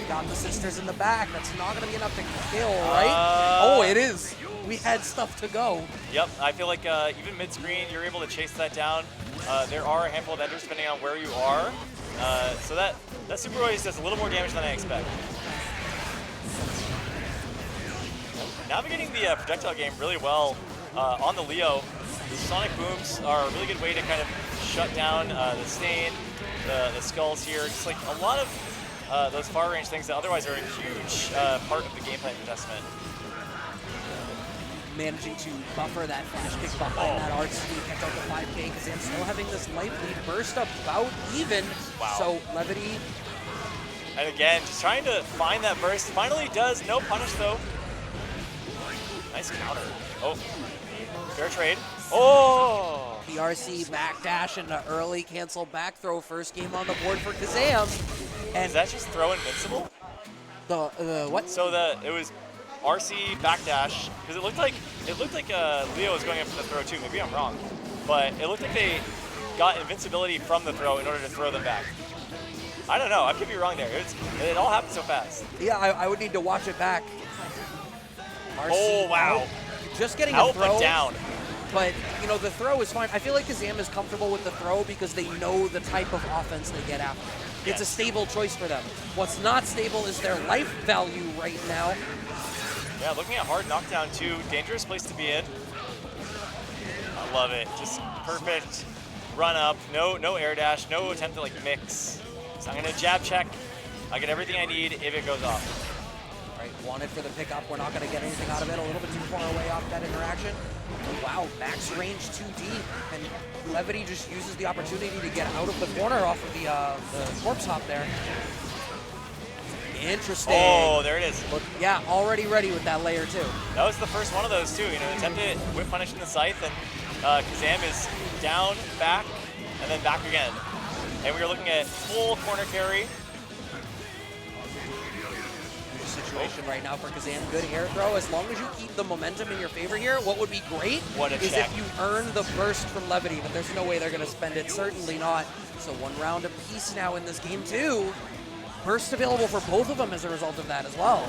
Got the sisters in the back. That's not going to be enough to kill, right? Oh, it is. We had stuff to go. Yep, I feel like even mid-screen, you're able to chase that down. There are a handful of enders depending on where you are. So that super always does a little more damage than I expect. Navigating the projectile game really well on the Leo, the Sonic Booms are a really good way to kind of shut down the Stain, the Skulls here. Just like a lot of those far range things that otherwise are a huge part of the gameplay investment. Managing to buffer that flash kick behind that RC, kept out the 5K, Kazam still having this life lead, burst about even. Wow. So Levity. And again, just trying to find that burst. Finally does, no punish though. Nice counter. Oh, fair trade. Oh! The RC backdash and an early cancel back throw, first game on the board for Kazam. And is that just throw invincible? The what? So it was RC backdash, because it looked like Leo was going in for the throw too. Maybe I'm wrong, but it looked like they got invincibility from the throw in order to throw them back. I don't know. I could be wrong there. It all happened so fast. Yeah, I would need to watch it back. RC oh wow! Out, just getting out a throw but down. But you know the throw is fine. I feel like Kazam is comfortable with the throw because they know the type of offense they get after. It's a stable choice for them. What's not stable is their life value right now. Yeah, looking at hard knockdown too. Dangerous place to be in. I love it. Just perfect run up. No air dash. No attempt to like mix. So I'm gonna jab check. I get everything I need if it goes off. Right, wanted for the pickup. We're not gonna get anything out of it. A little bit too far away off that interaction. Wow, max range too deep, and Levity just uses the opportunity to get out of the corner off of the corpse hop there. Interesting. Oh, there it is. Look, yeah, already ready with that layer too. That was the first one of those too. You know, attempted whip punish in the scythe, and Kazam is down, back, and then back again. And we are looking at full corner carry. Situation right now for Kazam. Good air throw. As long as you keep the momentum in your favor here, what would be great is if you earn the burst from Levity, but there's no way they're going to spend it. Certainly not. So one round apiece now in this game too. Burst available for both of them as a result of that as well.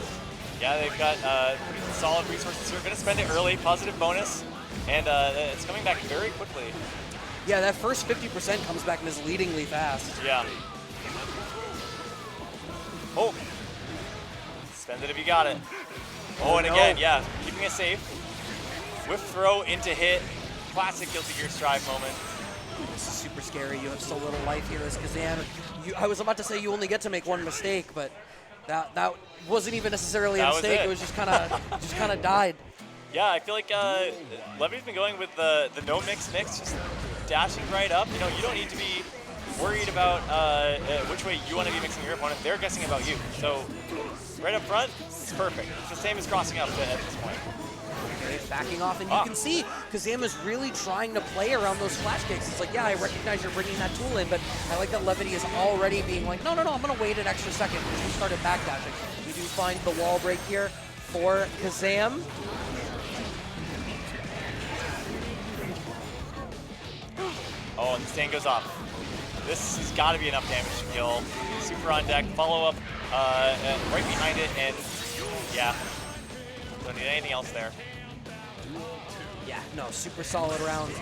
Yeah, they've got pretty solid resources here. Going to spend it early, positive bonus, and it's coming back very quickly. Yeah, that first 50% comes back misleadingly fast. Yeah. Oh. Spend it if you got it. Oh, and again, yeah, keeping it safe. Whip throw into hit. Classic Guilty Gear Strive moment. This is super scary. You have so little life here as Kazam. I was about to say you only get to make one mistake, but that wasn't even necessarily a mistake. It was just kind of died. Yeah, I feel like Levity's been going with the no mix, just dashing right up. You know, you don't need to be worried about which way you want to be mixing your opponent. They're guessing about you. So right up front, it's perfect. It's the same as crossing up at this point. Backing off, and you can see Kazam is really trying to play around those flash kicks. It's like, yeah, I recognize you're bringing that tool in, but I like that Levity is already being like, no, I'm going to wait an extra second because you started backdashing. We do find the wall break here for Kazam. Oh, and the Stain goes off. This has got to be enough damage to kill. Super on deck, follow up right behind it, and yeah, don't need anything else there. Yeah, no, super solid round.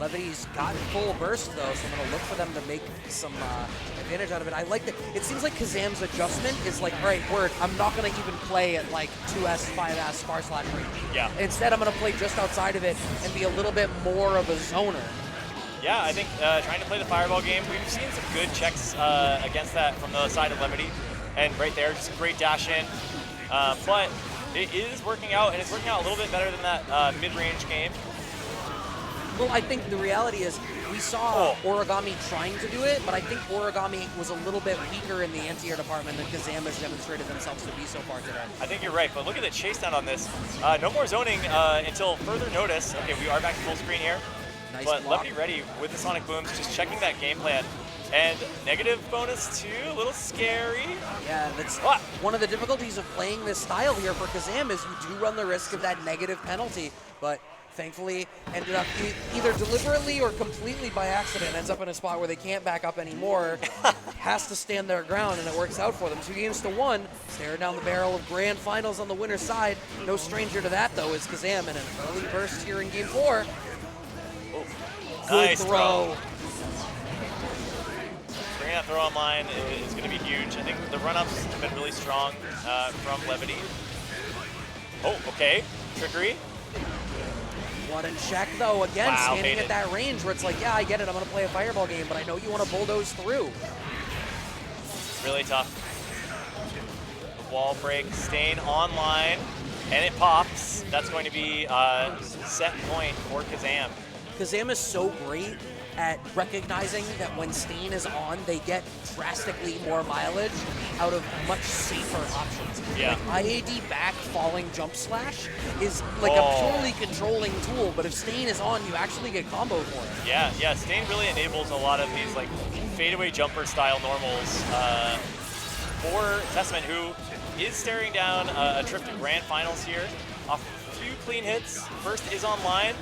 Levity's got full burst though, so I'm gonna look for them to make some advantage out of it. I like that. It seems like Kazam's adjustment is like, all right, word, I'm not gonna even play at like 2S, 5S, far slash range. Yeah. Instead, I'm gonna play just outside of it and be a little bit more of a zoner. Yeah, I think trying to play the fireball game, we've seen some good checks against that from the side of Levity. And right there, just a great dash in. But it is working out, and it's working out a little bit better than that mid-range game. Well, I think the reality is we saw Origami trying to do it, but I think Origami was a little bit weaker in the anti-air department than Kazam has demonstrated themselves to be so far today. I think you're right, but look at the chase down on this. No more zoning until further notice. Okay, we are back to full screen here. Nice but block. Levity ready with the Sonic Booms, just checking that game plan. And negative bonus too, a little scary. Yeah, that's one of the difficulties of playing this style here for Kazam is you do run the risk of that negative penalty, but thankfully ended up either deliberately or completely by accident, ends up in a spot where they can't back up anymore, has to stand their ground, and it works out for them. 2-1, staring down the barrel of grand finals on the winner's side. No stranger to that, though, is Kazam, and an early burst here in Game 4. Good nice throw. Bringing that throw online is going to be huge. I think the run-ups have been really strong from Levity. Oh, okay. Trickery. But in check, though, again, Wow, standing baited. at that range where it's like, yeah, I get it, I'm going to play a fireball game, but I know you want to bulldoze through. Really tough. The wall break, Stain online, and it pops. That's going to be set point for Kazam. Kazam is so great at recognizing that when Stain is on, they get drastically more mileage out of much safer options. Yeah. Like IAD back falling jump slash is like a purely controlling tool, but if Stain is on, you actually get combo for it. Yeah, yeah. Stain really enables a lot of these like fadeaway jumper style normals for Testament, who is staring down a trip to grand finals here. Off a few clean hits. First is online.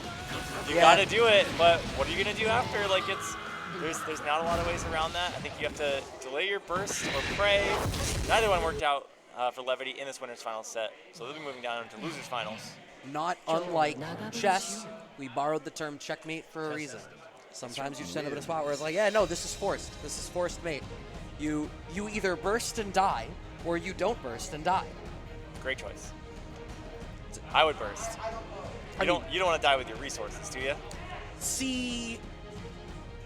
You gotta do it, but what are you gonna do after? Like there's not a lot of ways around that. I think you have to delay your burst or pray. Neither one worked out for Levity in this winner's finals set, so they'll be moving down into losers finals. Not unlike chess, we borrowed the term checkmate for a reason. Sometimes you just end up in a spot where it's like, yeah, no, this is forced. This is forced mate. You either burst and die, or you don't burst and die. Great choice. I would burst. You don't want to die with your resources, do you? See,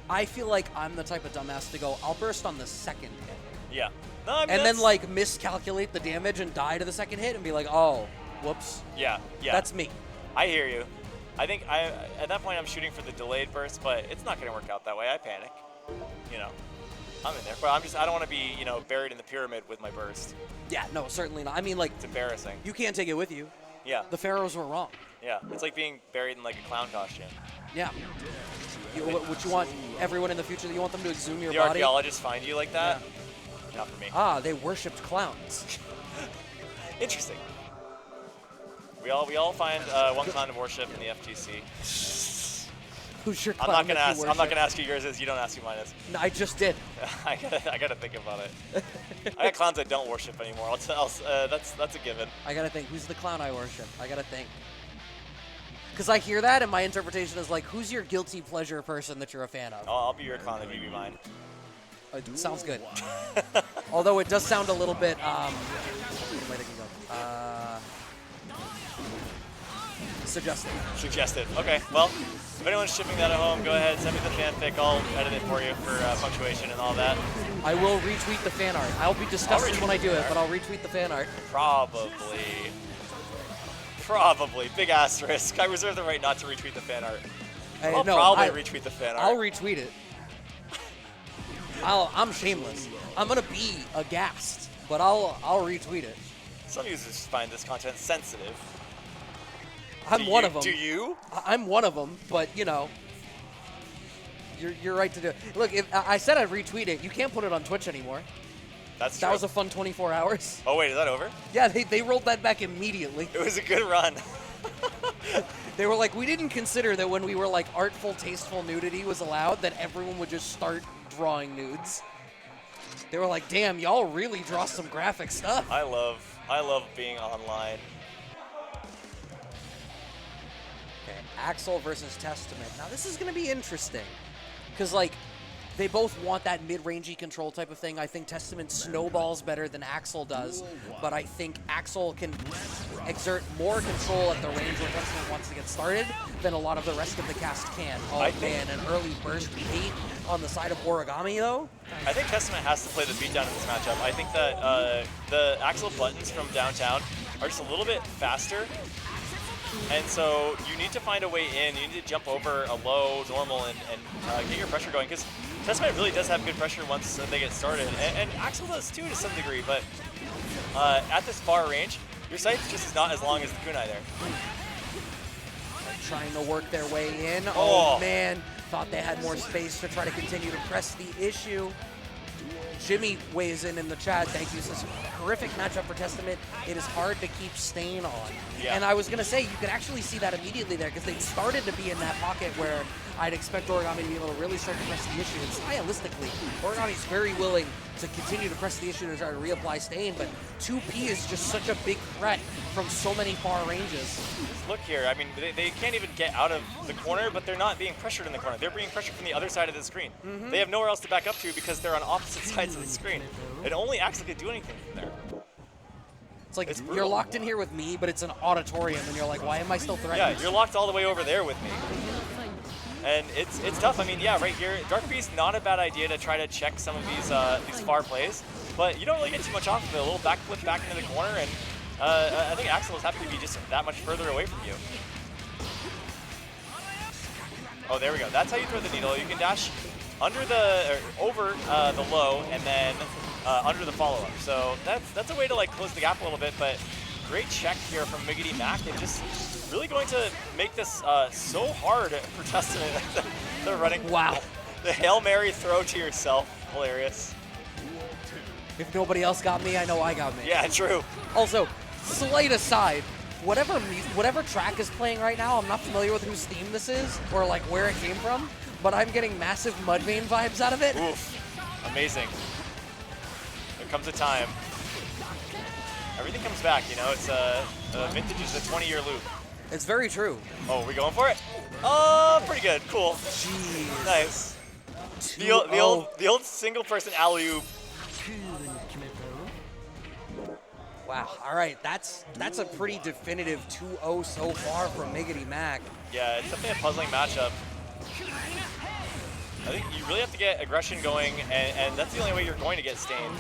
I feel like I'm the type of dumbass to go, I'll burst on the second hit. Yeah. No, I mean, and then like miscalculate the damage and die to the second hit and be like, oh, whoops. Yeah, yeah. That's me. I hear you. I think at that point I'm shooting for the delayed burst, but it's not going to work out that way. I panic. You know, I'm in there, but I don't want to be, buried in the pyramid with my burst. Yeah, no, certainly not. I mean, like, it's embarrassing. You can't take it with you. Yeah. The pharaohs were wrong. Yeah, it's like being buried in like a clown costume. Yeah. What you want everyone in the future, you want them to exhume your body? The archaeologists find you like that? Yeah. Not for me. Ah, they worshipped clowns. Interesting. We all find one clown to worship in the FGC. Who's your clown? I'm not gonna ask you yours is. You don't ask who mine is. No, I just did. I gotta think about it. I got clowns I don't worship anymore. That's a given. I gotta think. Who's the clown I worship? I gotta think. Because I hear that, and my interpretation is like, who's your guilty pleasure person that you're a fan of? Oh, I'll be your clown if you be mine. Sounds good. Although it does sound a little bit. Where am I thinking of? Suggestive. Suggestive. Okay. Well, if anyone's shipping that at home, go ahead, send me the fanfic. I'll edit it for you for punctuation and all that. I will retweet the fan art. I'll be disgusted when I do it, but I'll retweet the fan art. Probably. Big asterisk. I reserve the right not to retweet the fan art. I'll probably retweet the fan art. I'll retweet it. I'm shameless. I'm gonna be aghast, but I'll retweet it. Some users find this content sensitive. I'm one of them. Do you? I'm one of them, but you're right to do it. Look, if I said I'd retweet it, you can't put it on Twitch anymore. That's true. That was a fun 24 hours. Oh wait, is that over? Yeah, they rolled that back immediately. It was a good run. They were like, we didn't consider that when we were like artful, tasteful nudity was allowed, that everyone would just start drawing nudes. They were like, damn, y'all really draw some graphic stuff. I love being online. Okay, Axel versus Testament. Now this is going to be interesting, because like they both want that mid-rangey control type of thing. I think Testament snowballs better than Axel does, but I think Axel can exert more control at the range where Testament wants to get started than a lot of the rest of the cast can. Oh man, an early burst bait on the side of Origami though. I think Testament has to play the beatdown in this matchup. I think that the Axel buttons from downtown are just a little bit faster. And so you need to find a way in. You need to jump over a low normal and get your pressure going, because Testament really does have good pressure once they get started. And Axel does too to some degree, but at this far range, your sight just is not as long as the kunai there. They're trying to work their way in. Oh man, thought they had more space to try to continue to press the issue. Jimmy weighs in the chat. Thank you. This is a horrific matchup for Testament. It is hard to keep Stain on. Yeah. And I was going to say, you could actually see that immediately there, because they started to be in that pocket where I'd expect Origami to be able to really start to press the issue. And stylistically, Origami's very willing to continue to press the issue to try to reapply Stain, but 2P is just such a big threat from so many far ranges. Look here, I mean, they can't even get out of the corner, but they're not being pressured in the corner. They're being pressured from the other side of the screen. Mm-hmm. They have nowhere else to back up to because they're on opposite sides of the screen. And only Axel could do anything from there. It's like you're locked in here with me, but it's an auditorium, and you're like, why am I still threatened? Yeah, you're locked all the way over there with me. And it's tough. I mean, yeah, right here, Dark Beast, not a bad idea to try to check some of these far plays, but you don't really get too much off of it. A little backflip back into the corner, and I think Axel is happy to be just that much further away from you. Oh, there we go. That's how you throw the needle. You can dash under over the low, and then under the follow-up. So that's a way to like close the gap a little bit, but great check here from MiggityMack, and just really going to make this so hard for Testament. They're running. Wow. The Hail Mary throw to yourself. Hilarious. If nobody else got me, I know I got me. Yeah, true. Also, slight aside, whatever track is playing right now, I'm not familiar with whose theme this is or like where it came from, but I'm getting massive Mudvayne vibes out of it. Oof. Amazing. There comes a time. Everything comes back, you know. It's vintage is a 20-year loop. It's very true. Oh, we going for it? Oh, pretty good. Cool. Jeez. Nice. The old single-person alley-oop. Wow. All right. That's a pretty definitive 2-0 so far from MiggityMack. Yeah, it's definitely a puzzling matchup. I think you really have to get aggression going, and that's the only way you're going to get stained.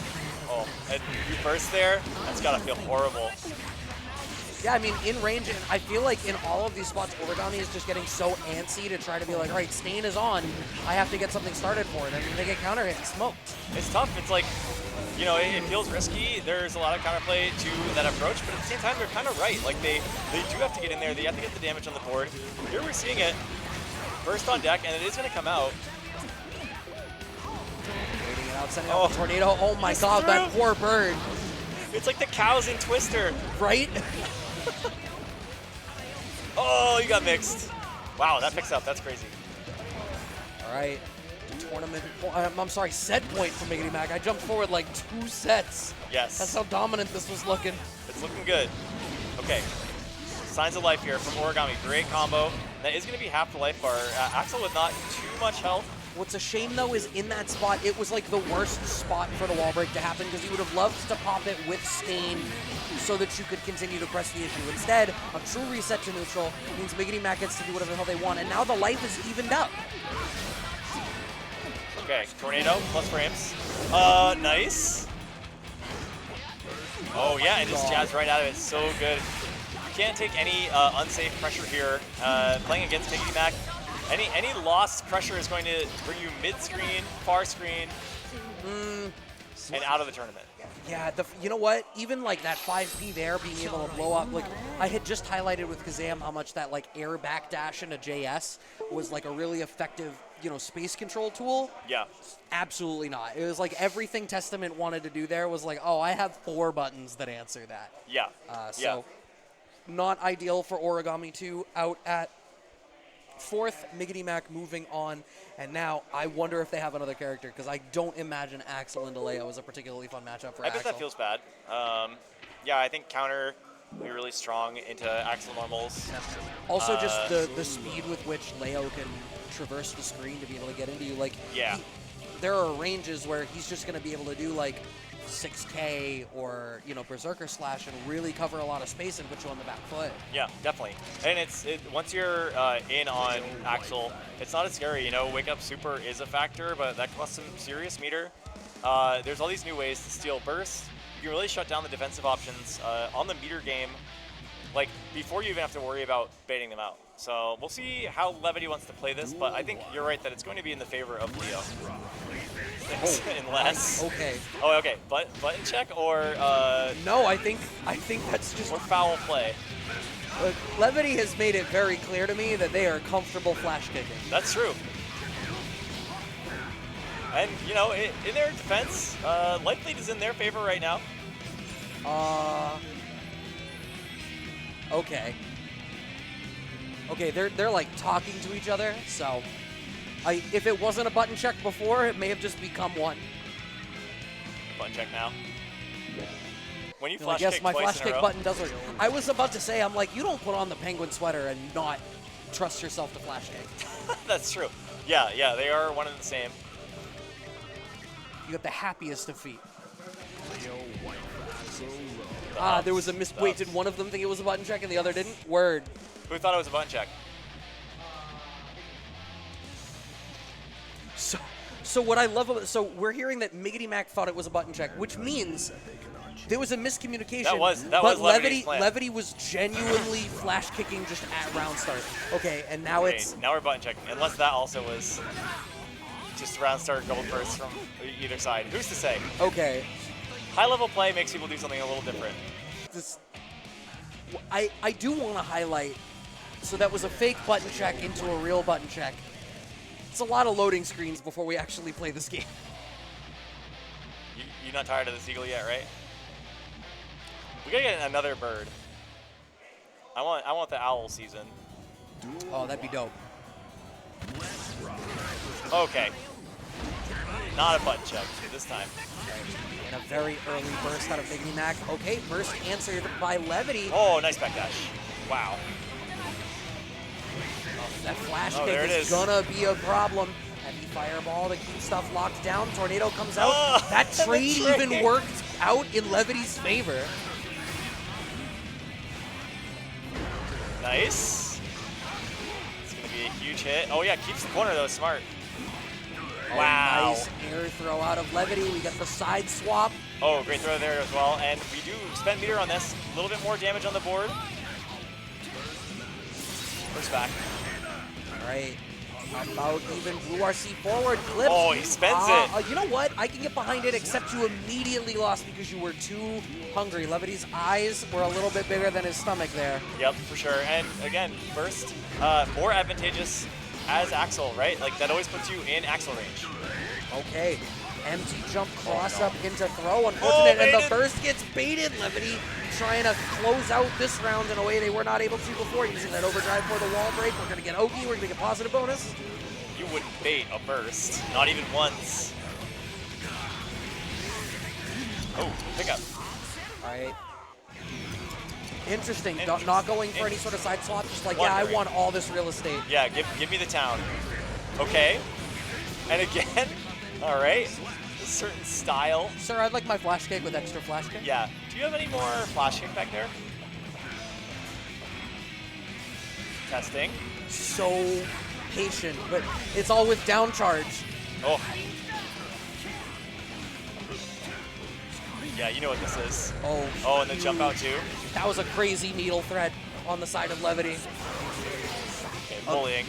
Oh, and you burst there? That's got to feel horrible. Yeah, I mean, in range, and I feel like in all of these spots, Origami is just getting so antsy to try to be like, all right, Stain is on. I have to get something started for it. And then they get counter hit and smoked. It's tough. It's like, you know, it feels risky. There's a lot of counterplay to that approach, but at the same time, they're kind of right. Like, they do have to get in there. They have to get the damage on the board. Here we're seeing it. Burst on deck, and it is going to come out. Waiting it out, sending out the tornado. Oh my god, that poor bird. It's like the cows in Twister. Right? Oh, you got mixed. Wow, that picks up. That's crazy. All right. Tournament, I'm sorry, set point for MiggityMack. I jumped forward like 2 sets. Yes. That's how dominant this was looking. It's looking good. Okay. Signs of life here from Origami. Great combo. That is going to be half the life bar. Axel with not too much health. What's a shame, though, is in that spot, it was like the worst spot for the wall break to happen because you would have loved to pop it with Stain so that you could continue to press the issue. Instead, a true reset to neutral means MiggityMack gets to do whatever the hell they want, and now the life is evened up. Okay, tornado plus frames. Nice. Oh yeah, and just jabs right out of it. So good. You can't take any unsafe pressure here. Playing against MiggityMack, any lost pressure is going to bring you mid-screen, far screen, and out of the tournament. Yeah, you know what? Even like that 5P there, being able to blow up, like I had just highlighted with Kazam how much that like air backdash into JS was like a really effective, you know, space control tool. Yeah. Absolutely not. It was like everything Testament wanted to do there was like, oh, I have 4 buttons that answer that. Yeah. So not ideal for Origami2 out at 4th. MiggityMack moving on, and now I wonder if they have another character because I don't imagine Axel and DeLeo is a particularly fun matchup for Axel. I bet that feels bad. Yeah, I think counter will be really strong into Axel normals. Also, just the speed with which Leo can traverse the screen to be able to get into you. Like, there are ranges where he's just going to be able to do like 6K or, you know, Berserker Slash and really cover a lot of space and put you on the back foot. Yeah, definitely. And once you're in on Axel, it's not as scary. You know, Wake Up Super is a factor, but that costs some serious meter. There's all these new ways to steal burst. You can really shut down the defensive options on the meter game, like before you even have to worry about baiting them out. So we'll see how Levity wants to play this, but I think you're right that it's going to be in the favor of Leo. Unless. Okay. Oh, okay. Button check or. No, I think that's just. Or foul play. Levity has made it very clear to me that they are comfortable flash kicking. That's true. And, you know, in their defense, life lead is in their favor right now. Okay. Okay, they're like talking to each other, so if it wasn't a button check before, it may have just become one. Button check now. When you You're flash like, yes, kick my twice flash in a kick row. button does work. I was about to say, I'm like, you don't put on the penguin sweater and not trust yourself to flash kick. That's true. Yeah, they are one and the same. You got the happiest of feet. Ah, there was a wait, did one of them think it was a button check and the other didn't? Word. Who thought it was a button check? So what I love about so we're hearing that MiggityMack thought it was a button check, which means there was a miscommunication. That was Levity was genuinely flash kicking just at round start. Okay, and now it's now we're button checking. Unless that also was just round start gold bursts from either side. Who's to say? Okay. High level play makes people do something a little different. I do want to highlight, so that was a fake button check into a real button check. It's a lot of loading screens before we actually play this game. You're not tired of this eagle yet, right? We gotta get another bird. I want the owl season. Oh, that'd be dope. Okay. Not a button check this time. And a very early burst out of MiggityMack. Okay, burst answered by Levity. Oh, nice backdash. Wow. That flash Oh, kick is gonna be a problem. Heavy fireball to keep stuff locked down. Tornado comes out. Oh, that trade even worked out in Levity's favor. Nice. It's gonna be a huge hit. Oh yeah, keeps the corner though, smart. Wow. Nice air throw out of Levity. We got the side swap. Oh, great throw there as well. And we do spend meter on this. A little bit more damage on the board. First back. All right. About even Blue RC forward clips. Oh, he spends it. You know what? I can get behind it, except you immediately lost because you were too hungry. Levity's eyes were a little bit bigger than his stomach there. Yep, for sure. And again, burst, more advantageous as Axel, right? Like that always puts you in Axel range. Okay. Empty jump cross up into throw. Unfortunate, and the burst gets baited. Levity trying to close out this round in a way they were not able to before. Using that overdrive for the wall break. We're going to get Oki. We're going to get positive bonus. You wouldn't bait a burst, not even once. Oh, pickup. All right. Interesting. Not going for any sort of side swap. Just like, yeah, I want all this real estate. Yeah, give me the town. Okay. And again, all right. A certain style. Sir, I'd like my flash kick with extra flash kick. Yeah. Do you have any more flash kick back there? Testing. So patient, but it's all with down charge. Oh. Yeah, you know what this is. Oh. Oh, and the jump out too. That was a crazy needle thread on the side of Levity. Okay, bullying.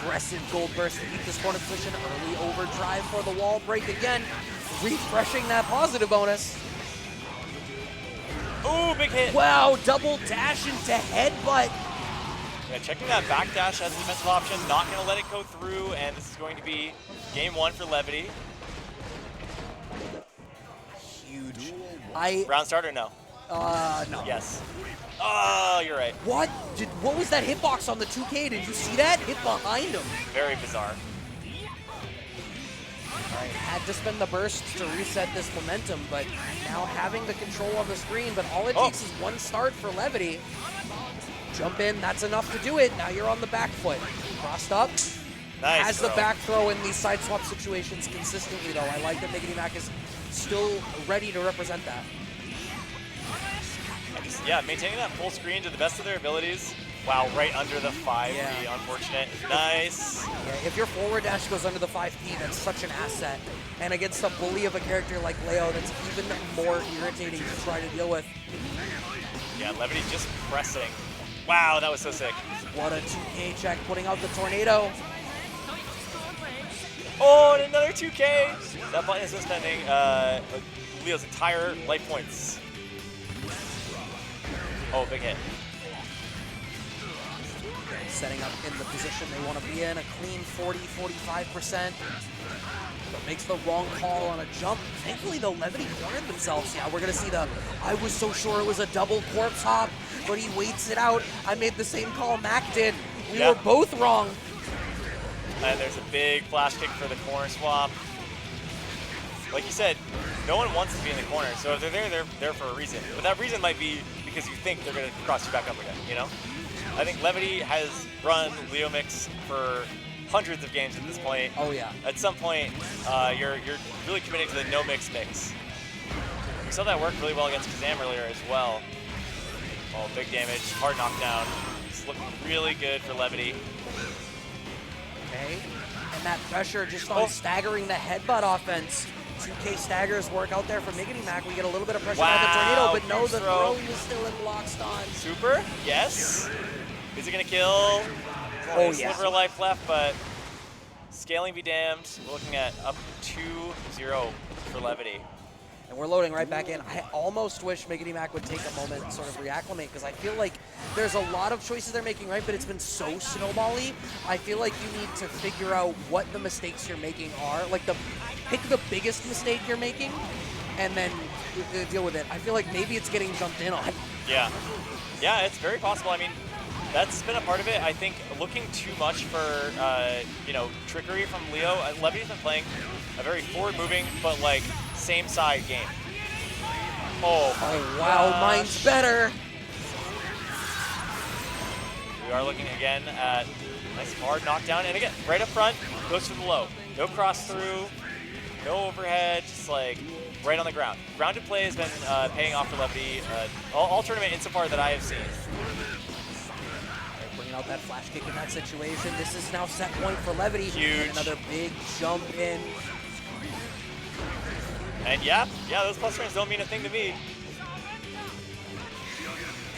Aggressive gold burst to keep this corner position. Early overdrive for the wall break again. Refreshing that positive bonus. Ooh, big hit. Wow, double dash into headbutt. Yeah, checking that back dash as a defensive option. Not going to let it go through, and this is going to be game one for Levity. Huge. Round starter, no. No. Yes. Oh, you're right. What was that hitbox on the 2K? Did you see that? Hit behind him. Very bizarre. All right, had to spend the burst to reset this momentum, but now having the control on the screen, but all it takes is one start for Levity. Jump in, that's enough to do it. Now you're on the back foot. Crossed up. Nice Has throw. the back throw in these side swap situations consistently, though. I like that MiggityMack is still ready to represent that. Yeah, maintaining that full screen to the best of their abilities. Wow, right under the 5 would be unfortunate. Nice. Yeah, if your forward dash goes under the 5P, that's such an asset. And against a bully of a character like Leo, that's even more irritating to try to deal with. Yeah, Levity just pressing. Wow, that was so sick. What a 2K check, putting out the tornado. Oh, and another 2K. That button is suspending Leo's entire life points. Oh, big hit. Setting up in the position they want to be in, a clean 40-45%. But makes the wrong call on a jump. Thankfully, though, Levity cornered themselves. Yeah, we're going to see the, I was so sure it was a double corpse hop, but he waits it out. I made the same call Mac did. We were both wrong. And there's a big flash kick for the corner swap. Like you said, no one wants to be in the corner, so if they're there for a reason. But that reason might be because you think they're going to cross you back up again, you know? I think Levity has run Leo Mix for hundreds of games at this point. Oh, yeah. At some point, you're really committing to the no mix. We saw that work really well against Kazam earlier as well. Oh, big damage, hard knockdown. It's looking really good for Levity. Okay, and that pressure just on staggering the headbutt offense. 2K staggers work out there for MiggityMack. We get a little bit of pressure by the tornado, but no, the throw is still in locked on. Super, yes. Is it gonna kill? Oh, yeah. Sliver of life left, but scaling be damned. We're looking at up 2-0 for Levity. And we're loading right back in. I almost wish MiggityMack would take a moment and sort of reacclimate, because I feel like there's a lot of choices they're making right, but it's been so snowbally. I feel like you need to figure out what the mistakes you're making are. Like, pick the biggest mistake you're making, and then deal with it. I feel like maybe it's getting jumped in on. Yeah. Yeah, it's very possible. I mean, that's been a part of it. I think looking too much for, you know, trickery from Leo. Levity's been playing a very forward-moving, but, like, same-side game. Oh, wow, mine's better. We are looking again at nice hard knockdown. And again, right up front, goes for the low. No cross-through, no overhead, just, like, right on the ground. Grounded play has been paying off for Levity all tournament insofar that I have seen. Bringing out that flash kick in that situation. This is now set point for Levity. Huge. And another big jump in. And yeah, those plus frames don't mean a thing to me.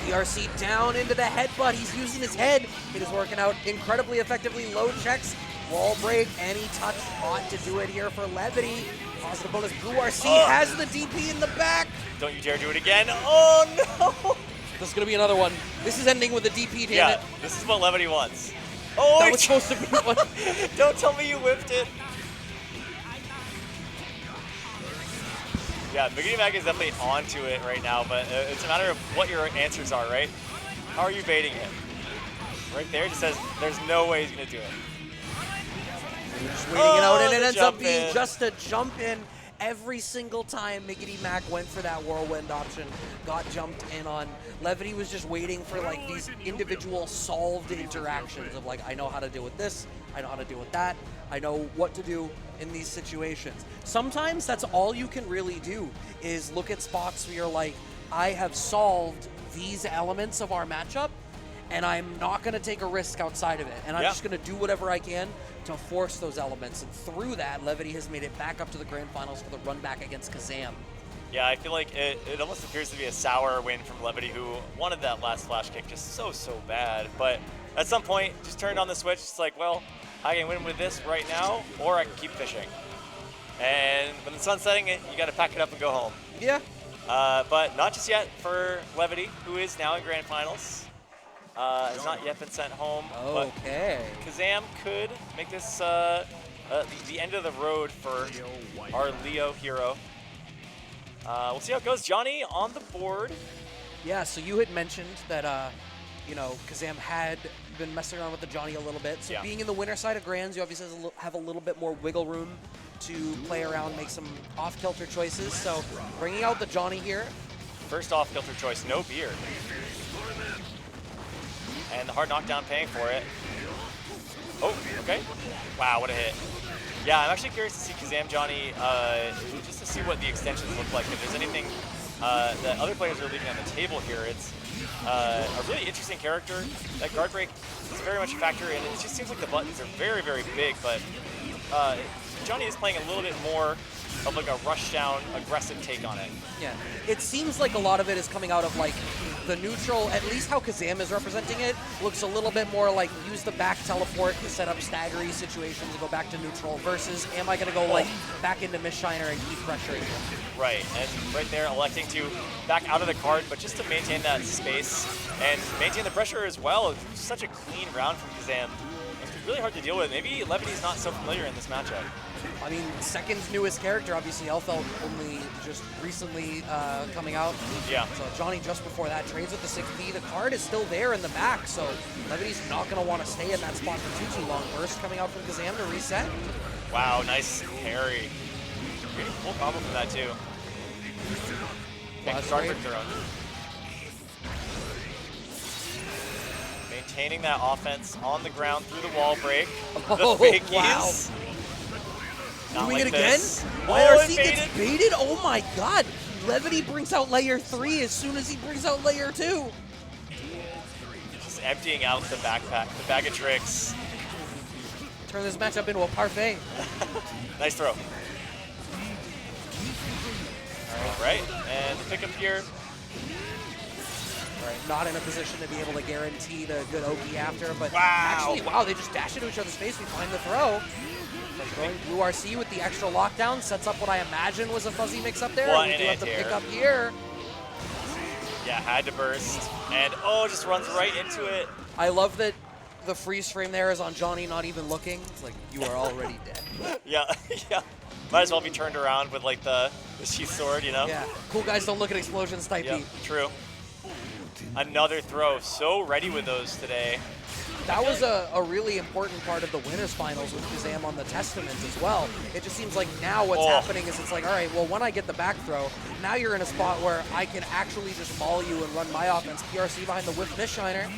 PRC down into the headbutt. He's using his head. It is working out incredibly effectively. Low checks, wall break, any touch ought to do it here for Levity. Positive bonus. Blue RC has the DP in the back. Don't you dare do it again. Oh no! This is going to be another one. This is ending with a DP, damn it. This is what Levity wants. Oh, that was supposed to be one. Don't tell me you whipped it. Yeah, MiggityMack is definitely onto it right now, but it's a matter of what your answers are, right? How are you baiting it? Right there, it just says there's no way he's going to do it. Just waiting it out, and it ends up being just a jump in. Every single time MiggityMack went for that whirlwind option, got jumped in on. Levity was just waiting for like these individual solved interactions of like, I know how to deal with this, I know how to deal with that, I know what to do in these situations. Sometimes that's all you can really do is look at spots where you're like, I have solved these elements of our matchup, and I'm not going to take a risk outside of it. And I'm just going to do whatever I can to force those elements. And through that, Levity has made it back up to the grand finals for the run back against Kazam. Yeah, I feel like it almost appears to be a sour win from Levity, who wanted that last flash kick just so bad. But at some point, just turned on the switch. It's like, well, I can win with this right now, or I can keep fishing. And when the sun's setting, you got to pack it up and go home. Yeah. But not just yet for Levity, who is now in grand finals. Has not yet been sent home. Okay. But Kazam could make this the end of the road for our Leo hero. We'll see how it goes. Johnny on the board. Yeah, so you had mentioned that, you know, Kazam had been messing around with the Johnny a little bit. So being in the winner side of Grands, you obviously have a little bit more wiggle room to play around, make some off-kilter choices. So bringing out the Johnny here. First off-kilter choice, no beer. And the hard knockdown paying for it. Oh, okay. Wow, what a hit. Yeah, I'm actually curious to see Kazam Johnny, just to see what the extensions look like. If there's anything that other players are leaving on the table here, it's a really interesting character. That guard break is very much a factor, and it just seems like the buttons are very, very big, but Johnny is playing a little bit more of like a rush down, aggressive take on it. Yeah, it seems like a lot of it is coming out of like the neutral, at least how Kazam is representing it, looks a little bit more like use the back teleport to set up staggery situations and go back to neutral versus am I going to go like back into Miss Shiner and keep pressuring him? Right, and right there electing to back out of the card, but just to maintain that space and maintain the pressure as well. It's such a clean round from Kazam. It's really hard to deal with. Maybe Levity's not so familiar in this matchup. I mean, second newest character, obviously Elfeld only just recently coming out. Yeah. So Johnny just before that trades with the 6B. The card is still there in the back, so Levity's not going to want to stay in that spot for too long. Burst coming out from Kazam to reset. Wow, nice parry. Getting full combo from that too. Can't start for throw. Maintaining that offense on the ground through the wall break. The fakies. Wow. Not Doing like it again? this. YRC it gets baited? Oh my god. Levity brings out layer 3 as soon as he brings out layer 2. Just emptying out the backpack, the bag of tricks. Turn this matchup into a parfait. Nice throw. All right, and the pickup here. Right, not in a position to be able to guarantee the good Oki after, but Wow. actually, wow, they just dash into each other's face. We find the throw. But throwing Blue RC with the extra lockdown sets up what I imagine was a fuzzy mix-up there. What We an do have to pick anti-air. up here. Yeah, had to burst. And oh, just runs right into it. I love that the freeze frame there is on Johnny not even looking. It's like, you are already dead. Yeah, yeah. Might as well be turned around with like the sheath sword, you know? Yeah, cool guys don't look at explosions type Yeah, beat. true. Another throw. So ready with those today. That was a really important part of the winners finals with Kazam on the Testament as well. It just seems like now what's happening is it's like, all right, well, when I get the back throw, now you're in a spot where I can actually just maul you and run my offense. PRC behind the whiff miss shiner.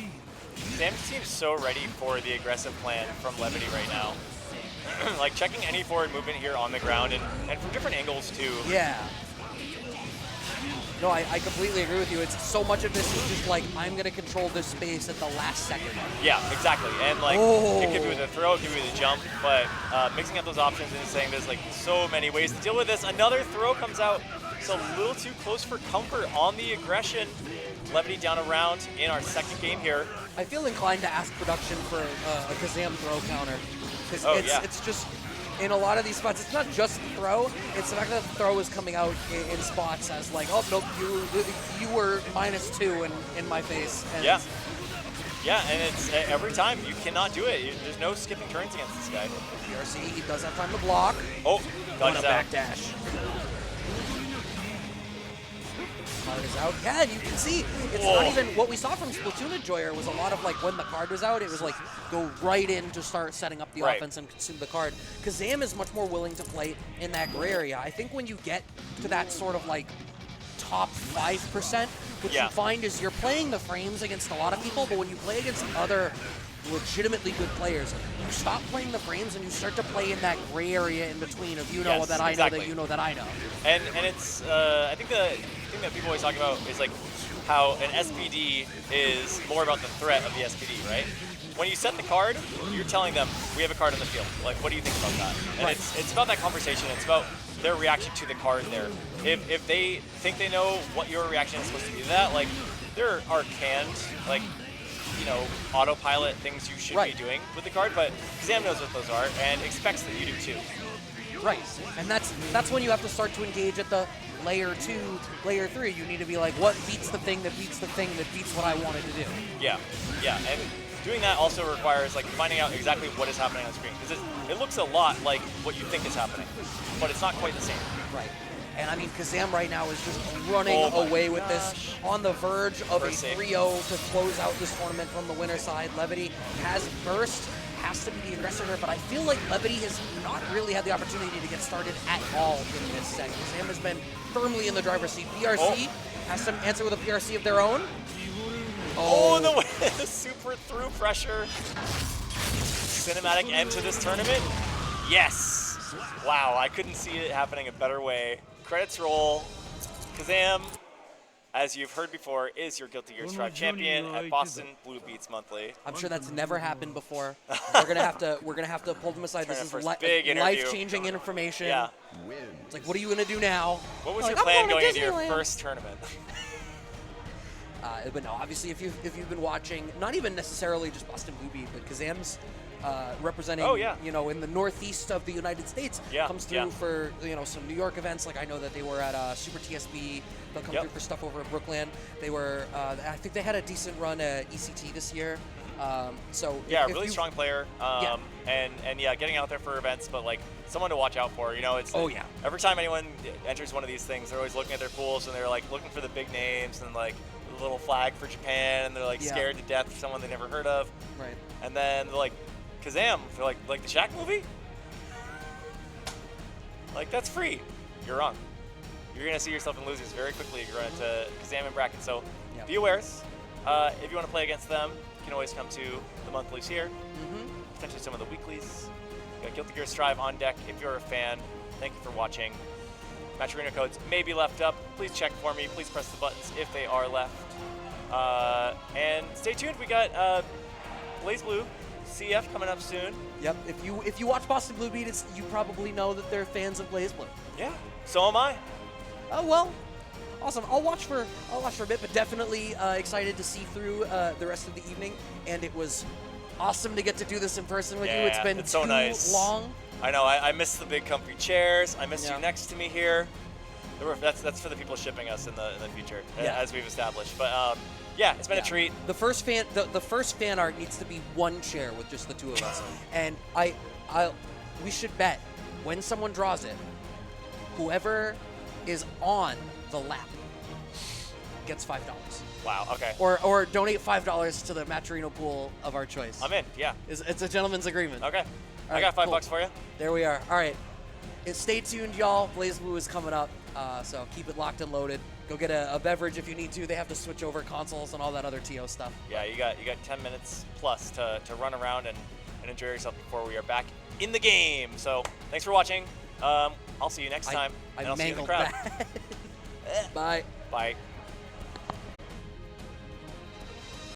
Sam seems so ready for the aggressive plan from Levity right now. Like checking any forward movement here on the ground and from different angles too. Yeah. No, I completely agree with you. It's so much of this is just like, I'm going to control this space at the last second. Yeah, exactly. And like, it could be with a throw, it could be with a jump, but mixing up those options and saying there's like so many ways to deal with this. Another throw comes out. It's a little too close for comfort on the aggression. Levity down a round in our second game here. I feel inclined to ask production for a Kazam throw counter. Because it's just, in a lot of these spots, it's not just the throw, it's the fact that the throw is coming out in spots as like, oh, nope, you were -2 in my face. And yeah. Yeah, and it's every time, you cannot do it. There's no skipping turns against this guy. PRC, he does have time to block. Oh, dodges a out. backdash. Card is out. Yeah, and you can see it's not even what we saw from SplatoonEnjoyer was a lot of like when the card was out, it was like go right in to start setting up the offense and consume the card. Kazam is much more willing to play in that gray area. I think when you get to that sort of like top 5%, what you find is you're playing the frames against a lot of people, but when you play against other legitimately good players, you stop playing the frames and you start to play in that gray area in between of you know that I know that you know that I know. And it's I think the thing that people always talk about is like how an SPD is more about the threat of the SPD, right? When you set the card, you're telling them we have a card on the field. Like, what do you think about that? And it's about that conversation. It's about their reaction to the card there. If they think they know what your reaction is supposed to be to that, like there are canned like, you know, autopilot things you should be doing with the card, but Kazam knows what those are and expects that you do too. Right, and that's when you have to start to engage at the layer 2, layer 3. You need to be like, what beats the thing that beats the thing that beats what I wanted to do. Yeah, yeah, and doing that also requires like finding out exactly what is happening on screen, because it looks a lot like what you think is happening, but it's not quite the same. Right. And I mean, Kazam right now is just running away with this, on the verge of a 3-0 to close out this tournament from the winner side. Levity has burst, has to be the aggressor here, but I feel like Levity has not really had the opportunity to get started at all in this set. Kazam has been firmly in the driver's seat. PRC has to answer with a PRC of their own. Oh, the super through pressure. Cinematic end to this tournament. Yes. Wow, I couldn't see it happening a better way. Credits roll. Kazam, as you've heard before, is your Guilty Gear Strive champion at BostonBlueBeats Monthly. I'm sure that's never happened before. We're gonna have to pull them aside. This is life-changing information. Yeah. It's like, what are you gonna do now? What was your plan going into your first tournament? But no, obviously, if you've been watching, not even necessarily just BostonBlueBeat, but Kazam's representing, you know, in the northeast of the United States, comes through for, you know, some New York events. Like I know that they were at Super TSB. They'll come through for stuff over in Brooklyn. They were, I think they had a decent run at ECT this year. So yeah, really strong player. And yeah, getting out there for events, but like someone to watch out for. You know, it's every time anyone enters one of these things, they're always looking at their pools and they're like looking for the big names and like the little flag for Japan, and they're like scared to death for someone they never heard of. Right. And then they're like, Kazam, they're like the Shaq movie? Like, that's free. You're wrong. You're gonna see yourself in losers very quickly if you run into Kazam and bracket. So be aware. If you want to play against them, you can always come to the monthlies here, potentially some of the weeklies. Got Guilty Gear Strive on deck if you're a fan. Thank you for watching. Match arena codes may be left up. Please check for me. Please press the buttons if they are left. And stay tuned. We got BlazBlue CF coming up soon. Yep. If you watch Boston Blue Beat, you probably know that they're fans of BlazBlue. Yeah. So am I. Oh well. Awesome. I'll watch for a bit, but definitely excited to see through the rest of the evening. And it was awesome to get to do this in person with you. It's been so too nice. long. I know. I miss the big comfy chairs. I miss Yeah. you next to me here. That's for the people shipping us in the future, as we've established. But yeah, it's been a treat. The first fan art needs to be one chair with just the two of us. And we should bet when someone draws it, whoever is on the lap gets $5. Wow. Okay. Or donate $5 to the Matcherino pool of our choice. I'm in. Yeah. It's a gentleman's agreement. Okay. All I got right, $5 for you. There we are. All right. Stay tuned, y'all. BlazBlue is coming up, so keep it locked and loaded. Go get a beverage if you need to. They have to switch over consoles and all that other TO stuff. Yeah, you got 10 minutes plus to run around and enjoy yourself before we are back in the game. So thanks for watching. I'll see you next time. And I'll see you in the crowd. Bye. Bye.